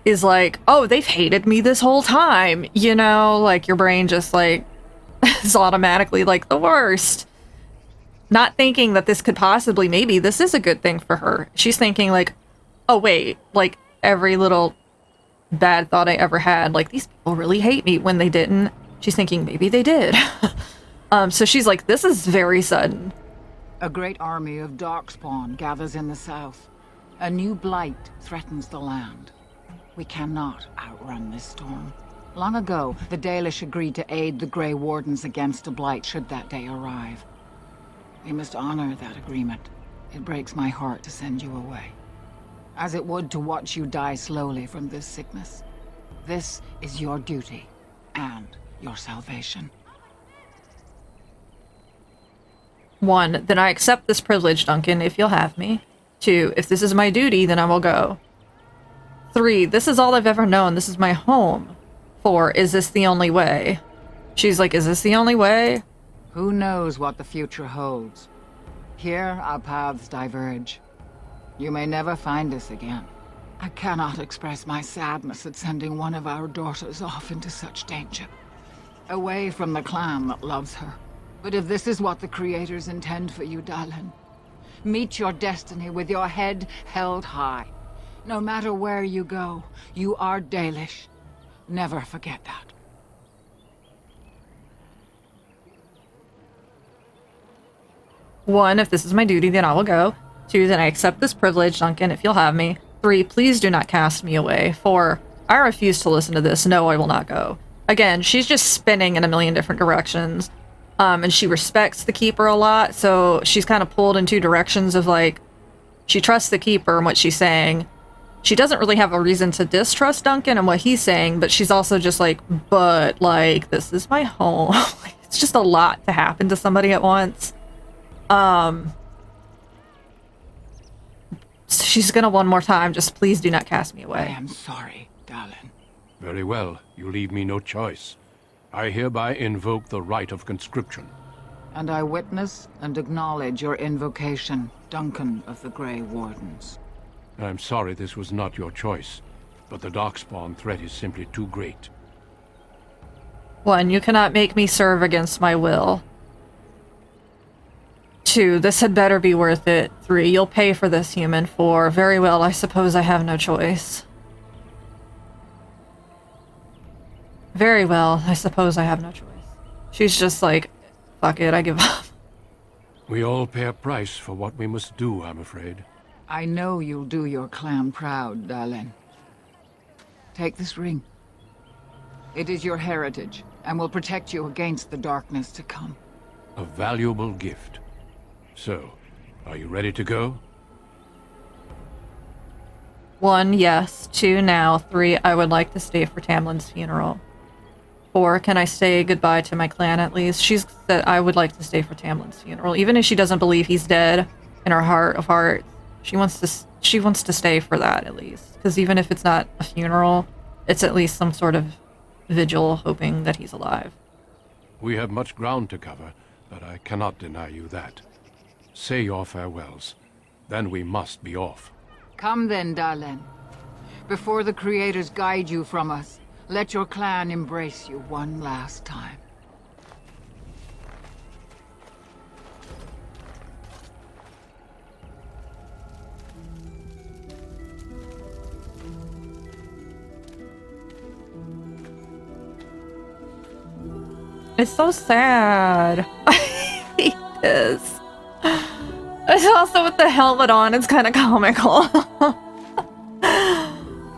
S1: is like, oh, they've hated me this whole time. You know, like, your brain just, like, is automatically, like, the worst. Not thinking that this could possibly, maybe this is a good thing for her. She's thinking, like, oh, wait, like, every little bad thought I ever had, like, these people really hate me when they didn't. She's thinking, maybe they did. So she's like, this is very sudden.
S5: A great army of Darkspawn gathers in the south. A new blight threatens the land. We cannot outrun this storm. Long ago, the Dalish agreed to aid the Grey Wardens against a blight should that day arrive. We must honor that agreement. It breaks my heart to send you away, as it would to watch you die slowly from this sickness. This is your duty, and your salvation.
S1: 1, then I accept this privilege, Duncan, if you'll have me. 2, if this is my duty, then I will go. 3, this is all I've ever known. This is my home. 4, is this the only way? She's like, is this the only way?
S5: Who knows what the future holds? Here, our paths diverge. You may never find us again. I cannot express my sadness at sending one of our daughters off into such danger. Away from the clan that loves her. But if this is what the Creators intend for you, Dallin, meet your destiny with your head held high. No matter where you go, you are Dalish. Never forget that.
S1: One, if this is my duty, then I will go. 2, then I accept this privilege, Duncan, if you'll have me. 3, please do not cast me away. 4, I refuse to listen to this. No, I will not go. Again, she's just spinning in a million different directions. And she respects the Keeper a lot, so she's kind of pulled in 2 directions of, like, she trusts the Keeper and what she's saying. She doesn't really have a reason to distrust Duncan and what he's saying, but she's also just like, but, like, this is my home. It's just a lot to happen to somebody at once. So she's gonna one more time, just please do not cast me away.
S5: I am sorry, Dallin.
S4: Very well. You leave me no choice. I hereby invoke the right of conscription.
S5: And I witness and acknowledge your invocation, Duncan of the Grey Wardens.
S4: I'm sorry this was not your choice, but the Darkspawn threat is simply too great.
S1: 1, you cannot make me serve against my will. 2, this had better be worth it. 3, you'll pay for this, human. 4, very well, I suppose I have no choice. Very well, I suppose I have no choice. She's just like, fuck it, I give up.
S4: We all pay a price for what we must do, I'm afraid.
S5: I know you'll do your clan proud, Dallin. Take this ring. It is your heritage, and will protect you against the darkness to come.
S4: A valuable gift. So, are you ready to go?
S1: 1, yes. 2, now. 3, I would like to stay for Tamlin's funeral. 4, can I say goodbye to my clan at least? She's said I would like to stay for Tamlin's funeral. Even if she doesn't believe he's dead, in her heart of hearts, She wants to stay for that at least, because even if it's not a funeral, it's at least some sort of vigil, hoping that he's alive.
S4: We have much ground to cover, but I cannot deny you that. Say your farewells. Then we must be off.
S5: Come then, Dalen. Before the creators guide you from us, let your clan embrace you one last time.
S1: It's so sad. I hate this. It's also with the helmet on, it's kind of comical.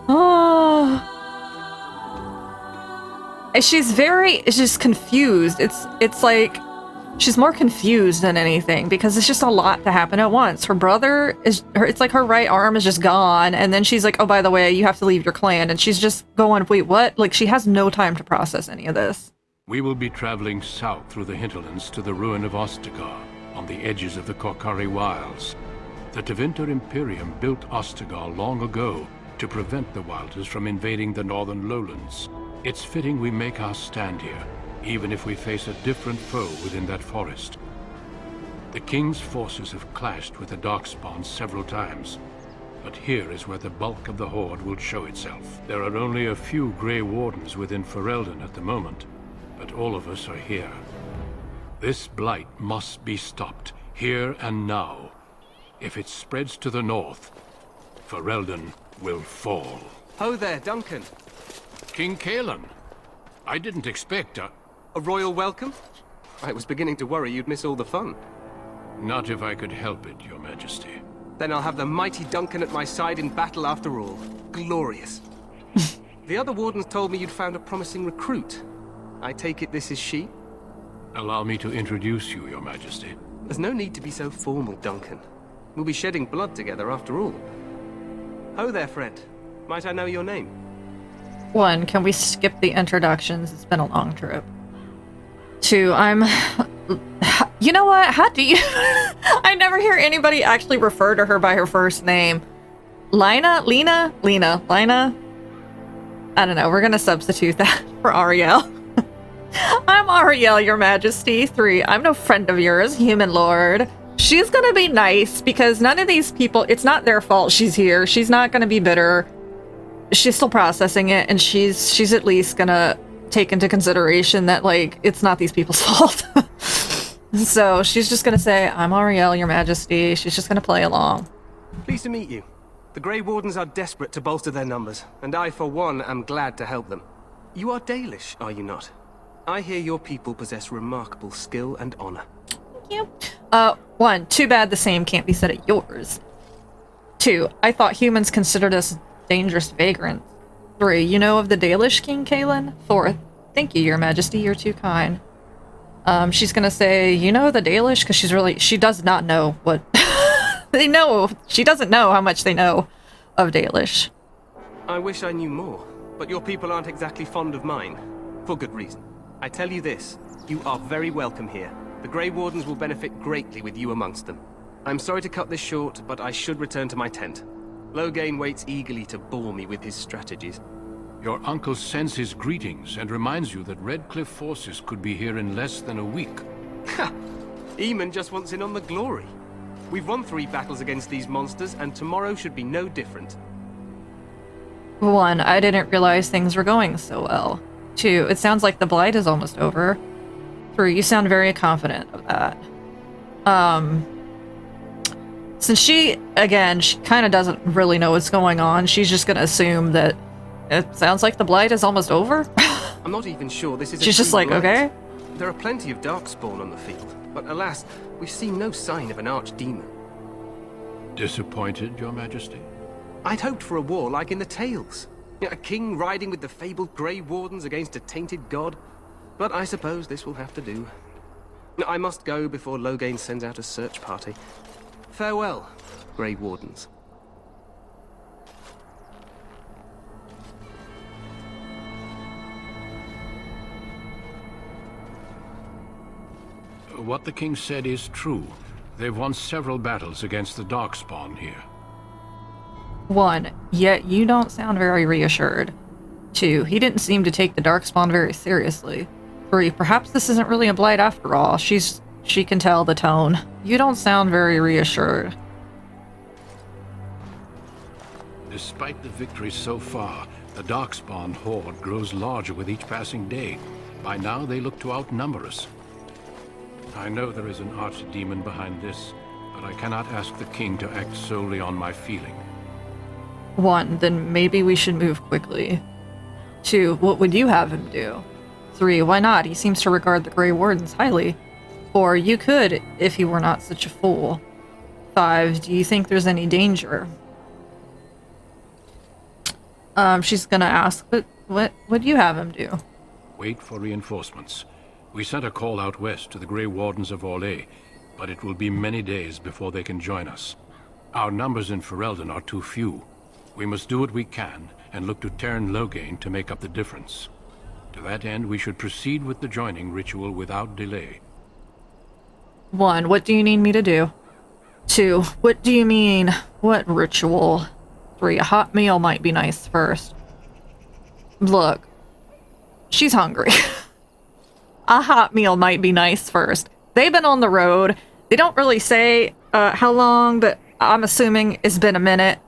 S1: Oh. She's just confused. It's like she's more confused than anything because it's just a lot to happen at once. Her brother it's like her right arm is just gone, and then she's like, oh, by the way, you have to leave your clan, and she's just going, wait, what? Like, she has no time to process any of this.
S4: We will be traveling south through the hinterlands to the ruin of Ostagar, on the edges of the Korcari Wilds. The Tevinter Imperium built Ostagar long ago to prevent the Wilders from invading the northern lowlands. It's fitting we make our stand here, even if we face a different foe within that forest. The King's forces have clashed with the Darkspawn several times, but here is where the bulk of the Horde will show itself. There are only a few Grey Wardens within Ferelden at the moment, but all of us are here. This blight must be stopped, here and now. If it spreads to the north, Ferelden will fall.
S9: Ho there, Duncan.
S4: King Cailan. I didn't expect a
S9: royal welcome? I was beginning to worry you'd miss all the fun.
S4: Not if I could help it, Your Majesty.
S9: Then I'll have the mighty Duncan at my side in battle after all. Glorious. The other wardens told me you'd found a promising recruit. I take it this is she?
S4: Allow me to introduce you, Your Majesty.
S9: There's no need to be so formal, Duncan. We'll be shedding blood together after all. Ho there, friend. Might I know your name?
S1: 1, can we skip the introductions? It's been a long trip. 2, you know what? How do you... I never hear anybody actually refer to her by her first name. Lina? Lena? Lina? I don't know. We're gonna substitute that for Ariel. I'm Ariel, Your Majesty. 3, I'm no friend of yours, human lord. She's gonna be nice because none of these people, it's not their fault she's here. She's not gonna be bitter. She's still processing it, and she's at least gonna take into consideration that, like, it's not these people's fault. So she's just gonna say, I'm Ariel, Your Majesty. She's just gonna play along.
S9: Pleased to meet you. The Grey Wardens are desperate to bolster their numbers, and I, for one, am glad to help them. You are Dalish, are you not? I hear your people possess remarkable skill and honor.
S1: Thank you. 1, too bad the same can't be said at yours. 2, I thought humans considered us dangerous vagrants. 3, you know of the Dalish King Cailan? 4, thank you, Your Majesty, you're too kind. She's gonna say, you know the Dalish? Because she does not know what they know. She doesn't know how much they know of Dalish.
S9: I wish I knew more, but your people aren't exactly fond of mine. For good reason. I tell you this, you are very welcome here. The Grey Wardens will benefit greatly with you amongst them. I'm sorry to cut this short, but I should return to my tent. Loghain waits eagerly to bore me with his strategies.
S4: Your uncle sends his greetings and reminds you that Redcliffe forces could be here in less than a week.
S9: Ha! Eamon just wants in on the glory. We've won 3 battles against these monsters, and tomorrow should be no different.
S1: 1, I didn't realize things were going so well. 2, it sounds like the blight is almost over. 3, you sound very confident of that. Since she kind of doesn't really know what's going on, she's just gonna assume that it sounds like the blight is almost over.
S9: I'm not even sure this is
S1: She's just like,
S9: blight.
S1: okay.
S9: There are plenty of Darkspawn on the field, but alas, we've seen no sign of an archdemon.
S4: Disappointed, Your Majesty?
S9: I'd hoped for a war like in the tales. A king riding with the fabled Grey Wardens against a tainted god. But I suppose this will have to do. I must go before Loghain sends out a search party. Farewell, Grey Wardens.
S4: What the king said is true. They've won several battles against the Darkspawn here.
S1: 1, yet you don't sound very reassured. 2, he didn't seem to take the Darkspawn very seriously. 3, perhaps this isn't really a blight after all. She can tell the tone. You don't sound very reassured.
S4: Despite the victory so far, the Darkspawn horde grows larger with each passing day. By now, they look to outnumber us. I know there is an archdemon behind this, but I cannot ask the king to act solely on my feeling.
S1: 1, then maybe we should move quickly. 2, what would you have him do? 3, why not? He seems to regard the Grey Wardens highly. 4, you could, if he were not such a fool. 5, do you think there's any danger? She's gonna ask, but what would you have him do?
S4: Wait for reinforcements. We sent a call out west to the Grey Wardens of Orlais, but it will be many days before they can join us. Our numbers in Ferelden are too few. We must do what we can, and look to Teyrn Loghain to make up the difference. To that end, we should proceed with the joining ritual without delay.
S1: 1, what do you need me to do? 2, what do you mean? What ritual? 3, a hot meal might be nice first. Look, she's hungry. A hot meal might be nice first. They've been on the road. They don't really say how long, but I'm assuming it's been a minute.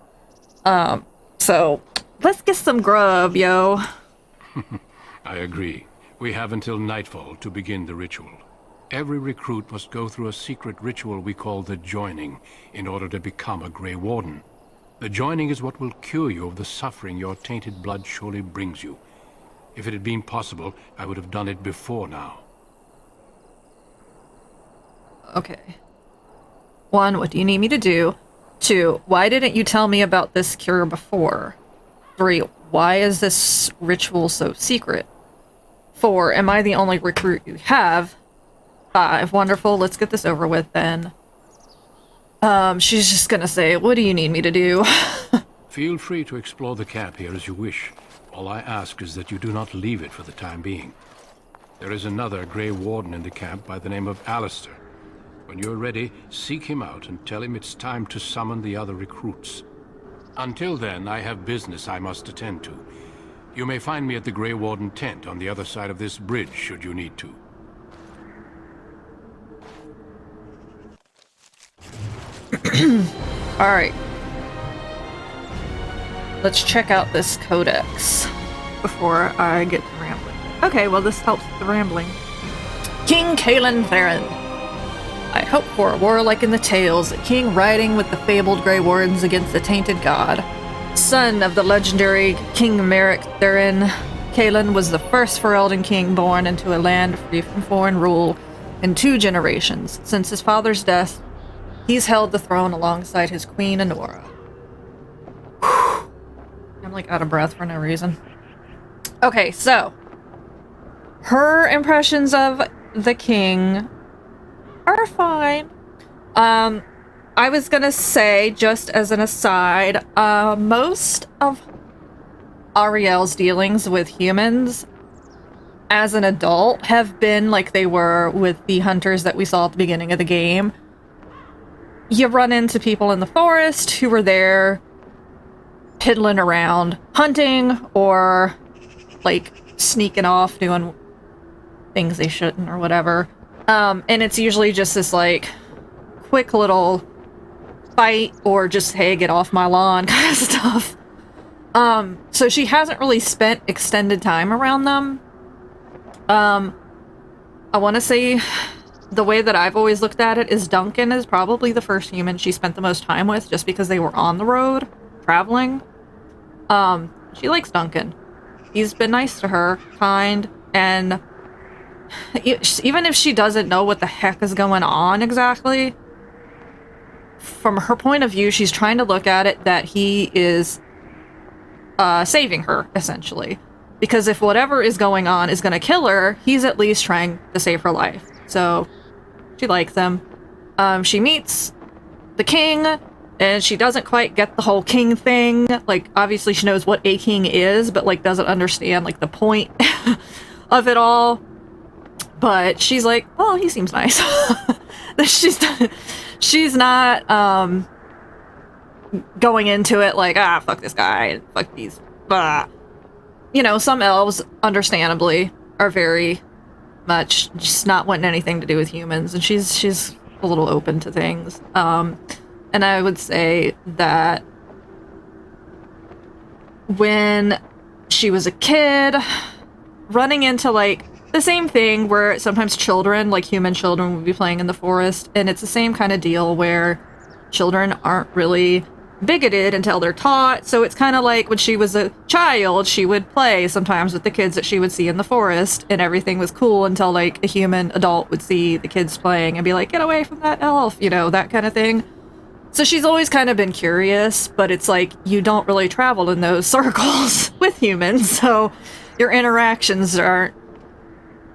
S1: So let's get some grub, yo.
S4: I agree. We have until nightfall to begin the ritual. Every recruit must go through a secret ritual we call the Joining in order to become a Grey Warden. The Joining is what will cure you of the suffering your tainted blood surely brings you. If it had been possible, I would have done it before now.
S1: Okay. 1, what do you need me to do? 2, why didn't you tell me about this cure before? 3, why is this ritual so secret? 4, am I the only recruit you have? 5, wonderful, let's get this over with then. She's just gonna say, what do you need me to do?
S4: Feel free to explore the camp here as you wish. All I ask is that you do not leave it for the time being. There is another Grey Warden in the camp by the name of Alistair. When you're ready, seek him out and tell him it's time to summon the other recruits. Until then, I have business I must attend to. You may find me at the Grey Warden tent on the other side of this bridge, should you need to.
S1: Alright. Let's check out this codex before I get to rambling. Okay, well this helps with the rambling. King Cailan Theron. I hope for a war like in the tales, a king riding with the fabled Grey Wardens against the tainted god. Son of the legendary King Merrick Theron, Cailan was the first Ferelden king born into a land free from foreign rule in 2 generations. Since his father's death, he's held the throne alongside his queen, Anora. I'm like out of breath for no reason. Okay, so her impressions of the king are fine. I was gonna say, just as an aside, most of Ariel's dealings with humans as an adult have been like they were with the hunters that we saw at the beginning of the game. You run into people in the forest who were there piddling around, hunting, or like sneaking off, doing things they shouldn't or whatever. And it's usually just this like quick little fight or just, hey, get off my lawn kind of stuff. So she hasn't really spent extended time around them. I want to say the way that I've always looked at it is Duncan is probably the first human she spent the most time with, just because they were on the road, traveling. She likes Duncan. He's been nice to her, kind, and even if she doesn't know what the heck is going on exactly, from her point of view, she's trying to look at it that he is saving her, essentially. Because if whatever is going on is going to kill her, he's at least trying to save her life. So she likes him. She meets the king, and she doesn't quite get the whole king thing. Like, obviously she knows what a king is, but like doesn't understand like the point of it all. But she's like, well, he seems nice. she's not going into it like, fuck this guy, fuck these, blah. You know, some elves, understandably, are very much just not wanting anything to do with humans, and she's a little open to things. And I would say that when she was a kid, running into like the same thing where sometimes children, like human children, would be playing in the forest, and it's the same kind of deal where children aren't really bigoted until they're taught. So it's kind of like when she was a child, she would play sometimes with the kids that she would see in the forest, and everything was cool until like a human adult would see the kids playing and be like, get away from that elf, you know, that kind of thing. So she's always kind of been curious, but it's like you don't really travel in those circles with humans, so your interactions aren't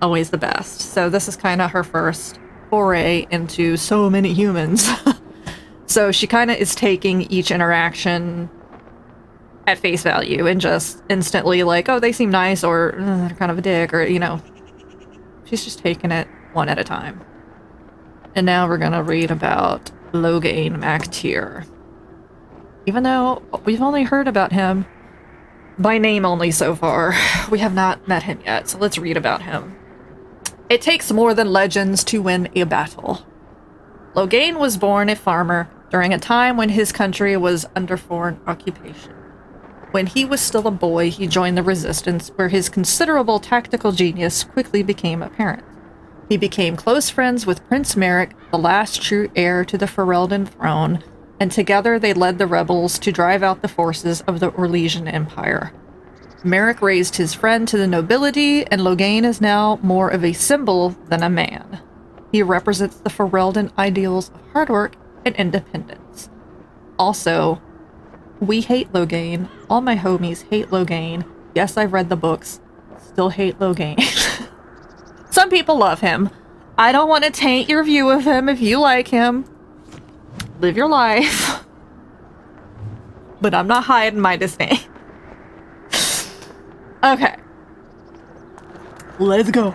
S1: always the best. So this is kind of her first foray into so many humans. So she kind of is taking each interaction at face value and just instantly like, oh, they seem nice, or they're kind of a dick, or, you know, she's just taking it one at a time. And now we're gonna read about Loghain mac Tír. Even though we've only heard about him by name only so far, we have not met him yet, so let's read about him. It takes more than legends to win a battle. Loghain was born a farmer during a time when his country was under foreign occupation. When he was still a boy, he joined the resistance, where his considerable tactical genius quickly became apparent. He became close friends with Prince Merric, the last true heir to the Ferelden throne, and together they led the rebels to drive out the forces of the Orlesian Empire. Merric raised his friend to the nobility, and Loghain is now more of a symbol than a man. He represents the Ferelden ideals of hard work and independence. Also, we hate Loghain. All my homies hate Loghain. Yes, I've read the books. Still hate Loghain. Some people love him. I don't want to taint your view of him. If you like him, live your life. But I'm not hiding my disdain. Okay. Let's go.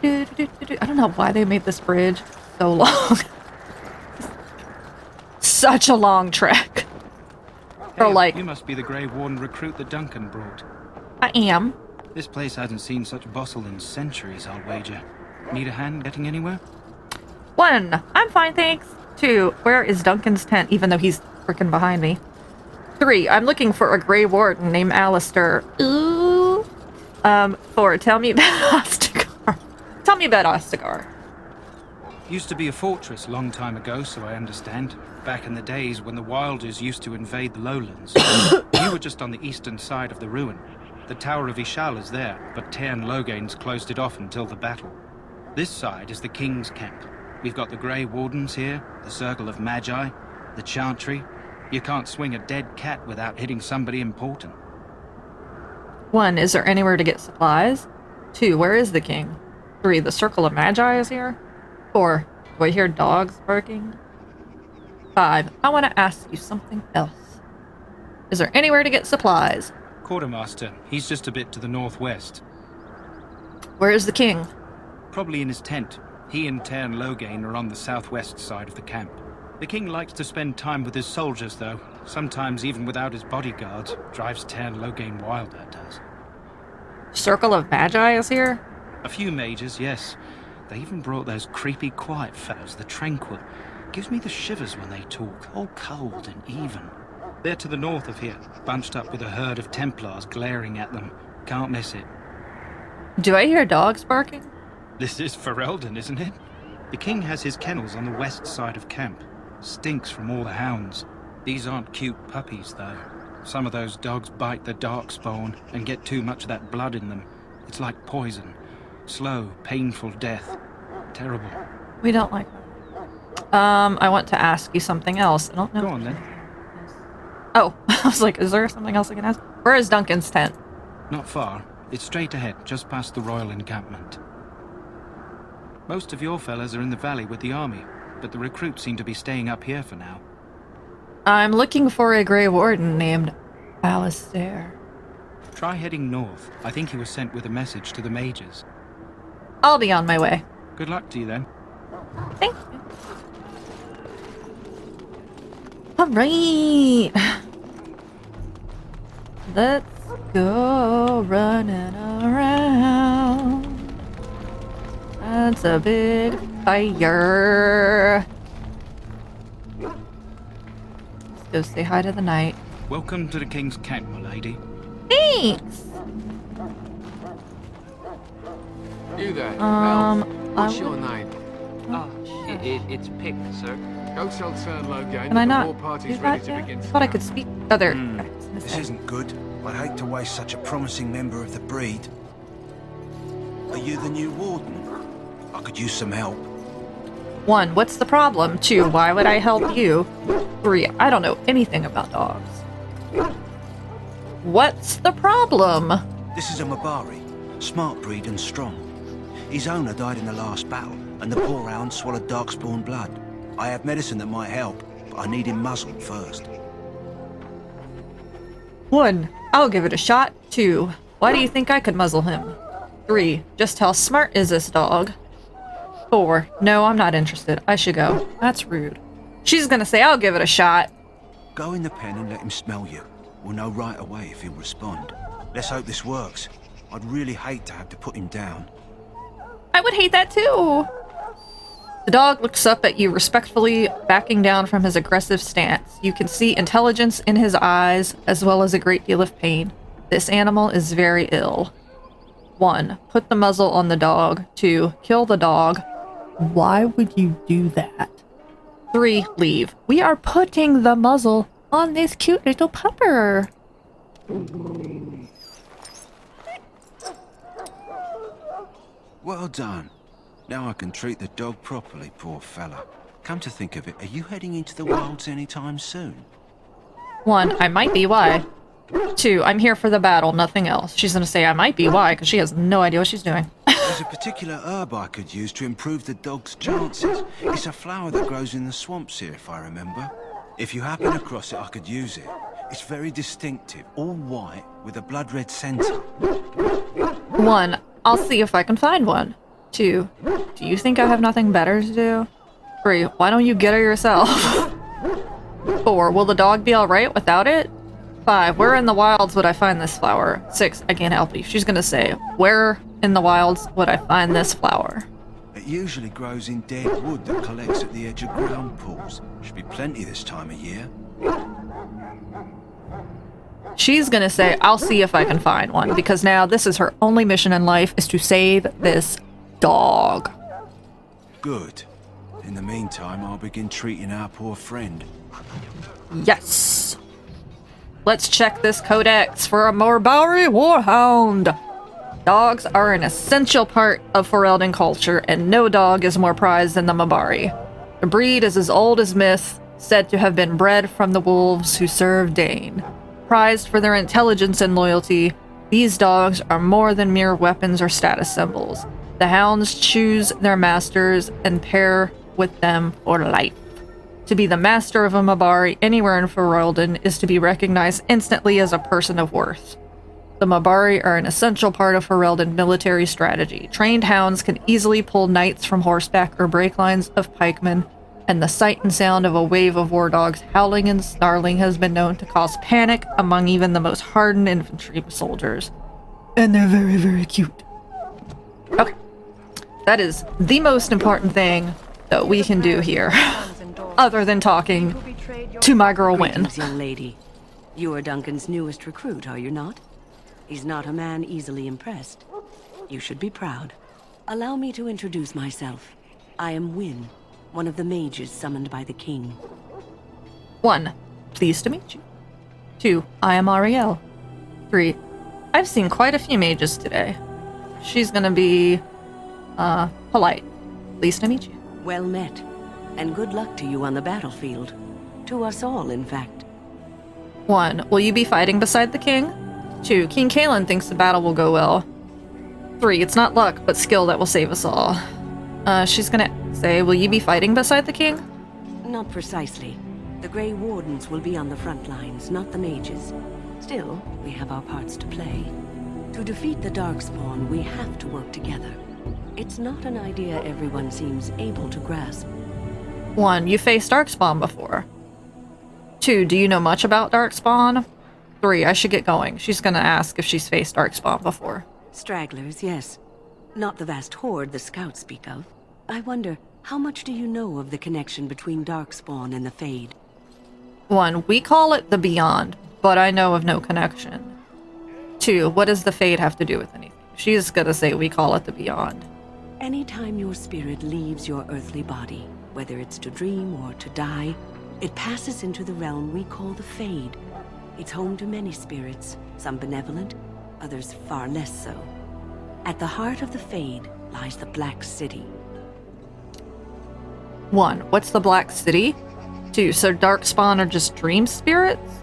S1: I don't know why they made this bridge so long. Such a long trek. For like...
S10: You must be the Grey Warden recruit that Duncan brought.
S1: I am.
S10: This place hasn't seen such bustle in centuries, I'll wager. Need a hand getting anywhere?
S1: 1, I'm fine, thanks. 2, where is Duncan's tent, even though he's freaking behind me? 3, I'm looking for a Grey Warden named Alistair. Ooh. 4, tell me about Ostagar. Tell me about Ostagar.
S10: Used to be a fortress a long time ago, so I understand. Back in the days when the Wilders used to invade the lowlands. You were just on the eastern side of the ruin. The Tower of Ishal is there, but Teyrn Loghain's closed it off until the battle. This side is the King's camp. We've got the Grey Wardens here, the Circle of Magi, the Chantry. You can't swing a dead cat without hitting somebody important.
S1: 1, is there anywhere to get supplies? 2, where is the king? 3, the Circle of Magi is here? 4, do I hear dogs barking? 5, I want to ask you something else. Is there anywhere to get supplies?
S10: Quartermaster, he's just a bit to the northwest.
S1: Where is the king?
S10: Probably in his tent. He and Teyrn Loghain are on the southwest side of the camp. The king likes to spend time with his soldiers, though. Sometimes even without his bodyguards. Drives Teyrn Loghain wild, that does.
S1: Circle of Magi is here?
S10: A few mages, yes. They even brought those creepy quiet fellows, the Tranquil. Gives me the shivers when they talk, all cold and even. They're to the north of here, bunched up with a herd of Templars glaring at them. Can't miss it.
S1: Do I hear dogs barking?
S10: This is Ferelden, isn't it? The king has his kennels on the west side of camp. Stinks from all the hounds. These aren't cute puppies, though. Some of those dogs bite the darkspawn and get too much of that blood in them. It's like poison. Slow, painful death. Terrible.
S1: We don't like that. I want to ask you something else. I don't know.
S10: Go on, then.
S1: Oh, I was like, is there something else I can ask? Where is Duncan's tent?
S10: Not far. It's straight ahead, just past the royal encampment. Most of your fellas are in the valley with the army, but the recruits seem to be staying up here for now.
S1: I'm looking for a Grey Warden named Alistair.
S10: Try heading north. I think he was sent with a message to the mages.
S1: I'll be on my way.
S10: Good luck to you then.
S1: Thank you. Alright. Let's go running around. That's a big fire. Let's go say hi to the knight.
S10: Welcome to the King's Camp, my lady.
S1: Thanks!
S11: You there,
S1: what's
S11: your name?
S12: It's Pick, sir.
S11: Go tell Turnlow Gang
S1: Can I
S11: that
S1: not
S11: the war party's
S1: do
S11: ready
S1: that
S11: to
S1: yet?
S11: begin.
S1: I thought I could speak other.
S13: This isn't good. I'd hate to waste such a promising member of the breed. Are you the new warden? I could use some help.
S1: 1, what's the problem? 2, why would I help you? 3, I don't know anything about dogs. What's the problem?
S13: This is a Mabari. Smart breed and strong. His owner died in the last battle, and the poor hound swallowed darkspawn blood. I have medicine that might help, but I need him muzzled first.
S1: 1, I'll give it a shot. 2, why do you think I could muzzle him? 3, just how smart is this dog? 4, no, I'm not interested. I should go. That's rude. She's gonna say I'll give it a shot.
S13: Go in the pen and let him smell you. We'll know right away if he'll respond. Let's hope this works. I'd really hate to have to put him down.
S1: I would hate that too. The dog looks up at you respectfully, backing down from his aggressive stance. You can see intelligence in his eyes, as well as a great deal of pain. This animal is very ill. 1, put the muzzle on the dog. 2, kill the dog. Why would you do that? 3, leave. We are putting the muzzle on this cute little pupper.
S13: Well done. Now I can treat the dog properly, poor fella. Come to think of it, are you heading into the wilds anytime soon?
S1: 1, I might be. Why? 2, I'm here for the battle, nothing else. She's gonna say I might be. Why? Because she has no idea what she's doing.
S13: There's a particular herb I could use to improve the dog's chances. It's a flower that grows in the swamps here, if I remember. If you happen across it, I could use it. It's very distinctive, all white, with a blood-red centre.
S1: 1, I'll see if I can find one. 2, do you think I have nothing better to do? 3, why don't you get her yourself? 4, will the dog be alright without it? 5, where in the wilds would I find this flower? 6, I can't help you. She's gonna say, where in the wilds would I find this flower?
S13: It usually grows in dead wood that collects at the edge of ground pools. Should be plenty this time of year.
S1: She's gonna say, I'll see if I can find one, because now this is her only mission in life, is to save this dog.
S13: Good. In the meantime, I'll begin treating our poor friend.
S1: Yes! Let's check this codex for a Mabari Warhound! Dogs are an essential part of Ferelden culture, and no dog is more prized than the Mabari. The breed is as old as myth, said to have been bred from the wolves who served Dane. Prized for their intelligence and loyalty, these dogs are more than mere weapons or status symbols. The hounds choose their masters and pair with them for life. To be the master of a Mabari anywhere in Ferelden is to be recognized instantly as a person of worth. The Mabari are an essential part of Ferelden military strategy. Trained hounds can easily pull knights from horseback or break lines of pikemen, and the sight and sound of a wave of war dogs howling and snarling has been known to cause panic among even the most hardened infantry soldiers. And they're very, very cute. Okay. That is the most important thing that we can do here, other than talking to my girl Wynn.
S14: Greetings, young lady. You are Duncan's newest recruit, are you not? He's not a man easily impressed. You should be proud. Allow me to introduce myself. I am Wynn, one of the mages summoned by the king.
S1: 1, pleased to meet you. 2, I am Ariel. 3, I've seen quite a few mages today. She's gonna be, polite. Pleased to meet you.
S14: Well met. And good luck to you on the battlefield. To us all, in fact.
S1: 1, will you be fighting beside the king? 2, King Cailan thinks the battle will go well. 3, it's not luck, but skill that will save us all. She's gonna say, will you be fighting beside the king?
S14: Not precisely. The Grey Wardens will be on the front lines, not the mages. Still, we have our parts to play. To defeat the Darkspawn, we have to work together. It's not an idea everyone seems able to grasp.
S1: 1. You faced Darkspawn before. 2. Do you know much about Darkspawn? 3. I should get going. She's gonna ask if she's faced Darkspawn before.
S14: Stragglers, yes. Not the vast horde the scouts speak of. I wonder, how much do you know of the connection between Darkspawn and the Fade?
S1: 1. We call it the Beyond, but I know of no connection. 2. What does the Fade have to do with anything? She's gonna say we call it the Beyond.
S14: Anytime your spirit leaves your earthly body, whether it's to dream or to die, it passes into the realm we call the Fade. It's home to many spirits, some benevolent, others far less so. At the heart of the Fade lies the Black City.
S1: 1. What's the Black City? 2. So Darkspawn are just dream spirits?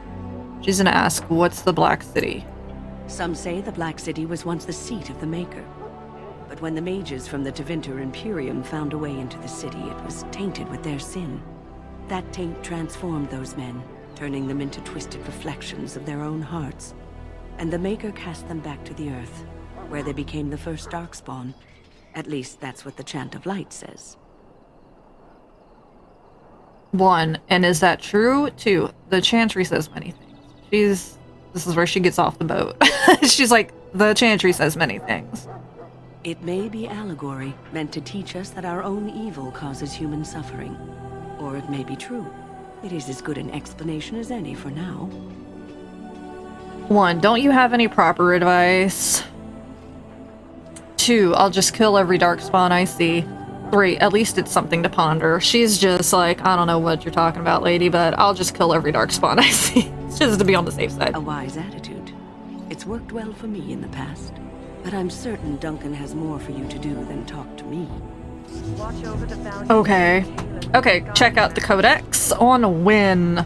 S1: She's gonna ask, what's the Black City?
S14: Some say the Black City was once the seat of the Maker. But when the mages from the Tevinter Imperium found a way into the city, it was tainted with their sin. That taint transformed those men, turning them into twisted reflections of their own hearts. And the Maker cast them back to the Earth, where they became the first Darkspawn. At least that's what the Chant of Light says.
S1: 1. And is that true? 2. The Chantry says many things. This is where she gets off the boat. She's like, the Chantry says many things.
S14: It may be allegory, meant to teach us that our own evil causes human suffering. Or it may be true. It is as good an explanation as any for now.
S1: 1. Don't you have any proper advice? 2. I'll just kill every Darkspawn I see. 3. At least it's something to ponder. She's just like, I don't know what you're talking about, lady, but I'll just kill every Darkspawn I see. Just to be on the safe side.
S14: A wise attitude. It's worked well for me in the past. But I'm certain Duncan has more for you to do than talk to me.
S1: Okay. Okay, check out the codex on Wynne.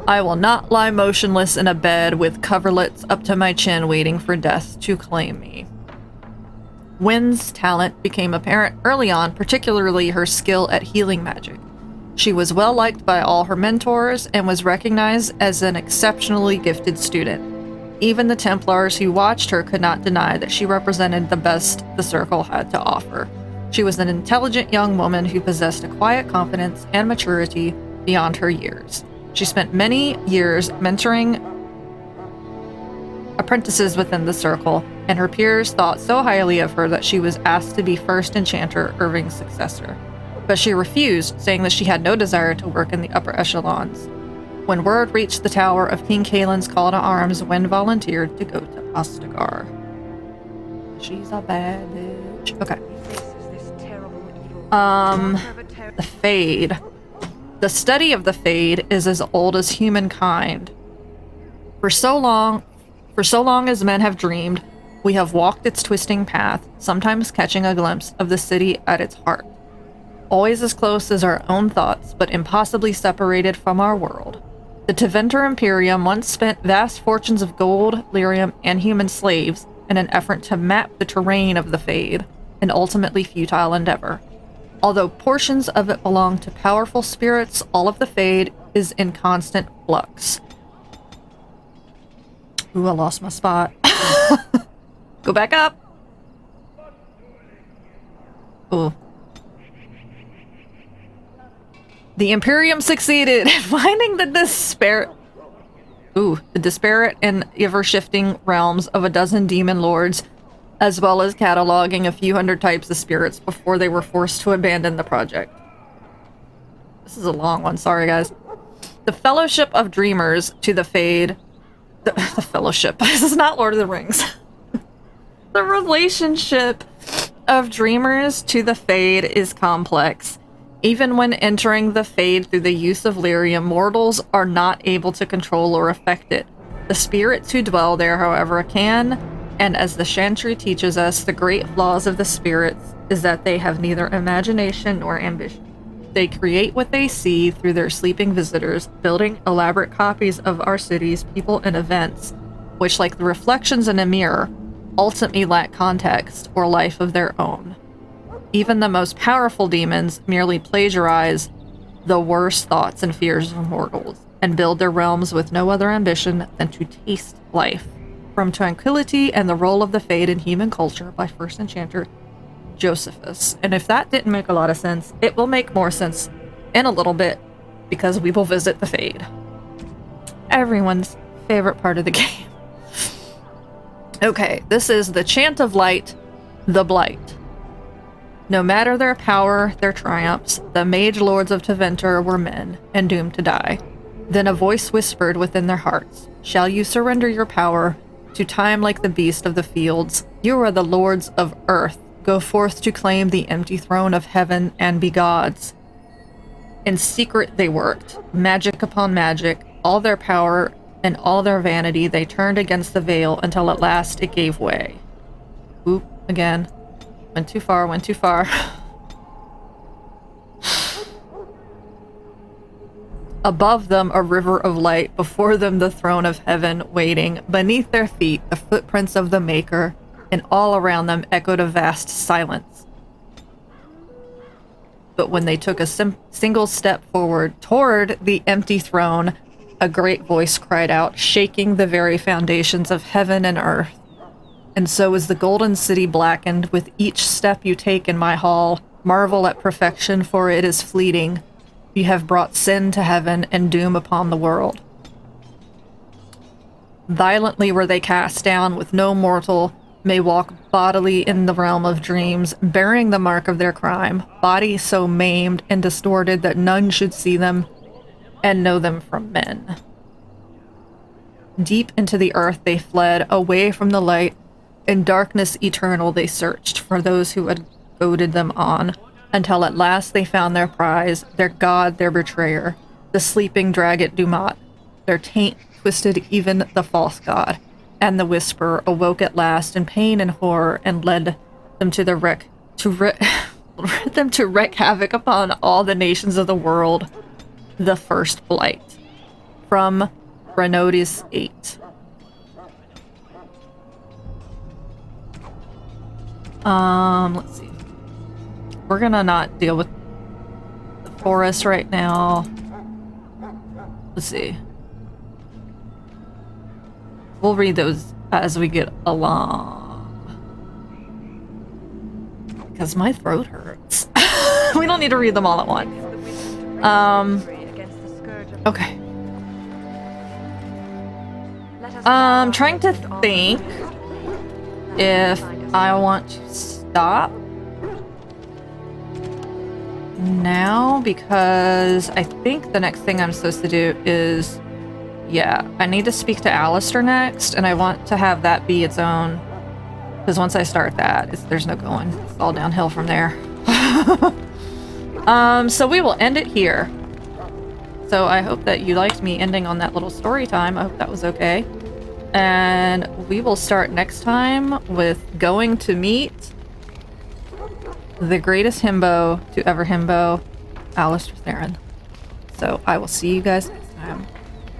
S1: I will not lie motionless in a bed with coverlets up to my chin waiting for death to claim me. Wynne's talent became apparent early on, particularly her skill at healing magic. She was well liked by all her mentors and was recognized as an exceptionally gifted student. Even the Templars who watched her could not deny that she represented the best the Circle had to offer. She was an intelligent young woman who possessed a quiet confidence and maturity beyond her years. She spent many years mentoring apprentices within the Circle, and her peers thought so highly of her that she was asked to be first enchanter Irving's successor. But she refused, saying that she had no desire to work in the upper echelons. When word reached the tower of King Kaelin's call to arms, Wynne volunteered to go to Ostagar. She's a bad bitch. Okay. The Fade. The study of the Fade is as old as humankind. For so long as men have dreamed, we have walked its twisting path, sometimes catching a glimpse of the city at its heart. Always as close as our own thoughts, but impossibly separated from our world. The Tevinter Imperium once spent vast fortunes of gold, lyrium, and human slaves in an effort to map the terrain of the Fade, an ultimately futile endeavor. Although portions of it belong to powerful spirits, all of the Fade is in constant flux. Ooh, I lost my spot. Go back up! Ooh. The Imperium succeeded in finding the disparate and ever-shifting realms of a dozen demon lords, as well as cataloging a few hundred types of spirits before they were forced to abandon the project. This is a long one, sorry guys. The Fellowship of Dreamers to the Fade... The Fellowship. This is not Lord of the Rings. The relationship of Dreamers to the Fade is complex. Even when entering the Fade through the use of lyrium, mortals are not able to control or affect it. The spirits who dwell there, however, can, and as the Chantry teaches us, the great flaws of the spirits is that they have neither imagination nor ambition. They create what they see through their sleeping visitors, building elaborate copies of our cities, people, and events, which, like the reflections in a mirror, ultimately lack context or life of their own. Even the most powerful demons merely plagiarize the worst thoughts and fears of mortals, and build their realms with no other ambition than to taste life. From Tranquility and the Role of the Fade in Human Culture by First Enchanter Josephus. And if that didn't make a lot of sense, it will make more sense in a little bit, because we will visit the Fade. Everyone's favorite part of the game. Okay, this is the Chant of Light, the Blight. No matter their power, their triumphs, the mage lords of Tevinter were men, and doomed to die. Then a voice whispered within their hearts, "Shall you surrender your power to time like the beast of the fields? You are the lords of earth. Go forth to claim the empty throne of heaven and be gods." In secret they worked, magic upon magic, all their power and all their vanity they turned against the veil until at last it gave way. Oop, again. Went too far, went too far. Above them a river of light, before them the throne of heaven waiting, beneath their feet the footprints of the Maker, and all around them echoed a vast silence. But when they took a single step forward toward the empty throne, a great voice cried out, shaking the very foundations of heaven and earth. "And so is the golden city blackened with each step you take in my hall. Marvel at perfection, for it is fleeting. You have brought sin to heaven and doom upon the world." Violently were they cast down, with no mortal may walk bodily in the realm of dreams, bearing the mark of their crime, bodies so maimed and distorted that none should see them and know them from men. Deep into the earth they fled, away from the light. In darkness eternal they searched for those who had goaded them on, until at last they found their prize, their god, their betrayer, the sleeping dragon Dumat. Their taint twisted even the false god, and the Whisperer awoke at last in pain and horror, and led them to the wreck to wreak havoc upon all the nations of the world. The First Blight. From Renotis 8. Let's see. We're gonna not deal with the forest right now. Let's see. We'll read those as we get along. Because my throat hurts. We don't need to read them all at once. Okay. I'm trying to think if I want to stop now, because I think the next thing I'm supposed to do is, yeah, I need to speak to Alistair next, and I want to have that be its own, because once I start that, there's no going. It's all downhill from there. So we will end it here. So I hope that you liked me ending on that little story time. I hope that was okay. And we will start next time with going to meet the greatest himbo to ever himbo, Alistair Theron. So I will see you guys next time.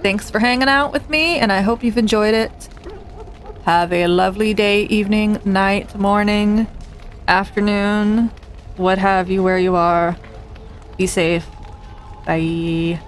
S1: Thanks for hanging out with me, and I hope you've enjoyed it. Have a lovely day, evening, night, morning, afternoon, what have you, where you are. Be safe. Bye.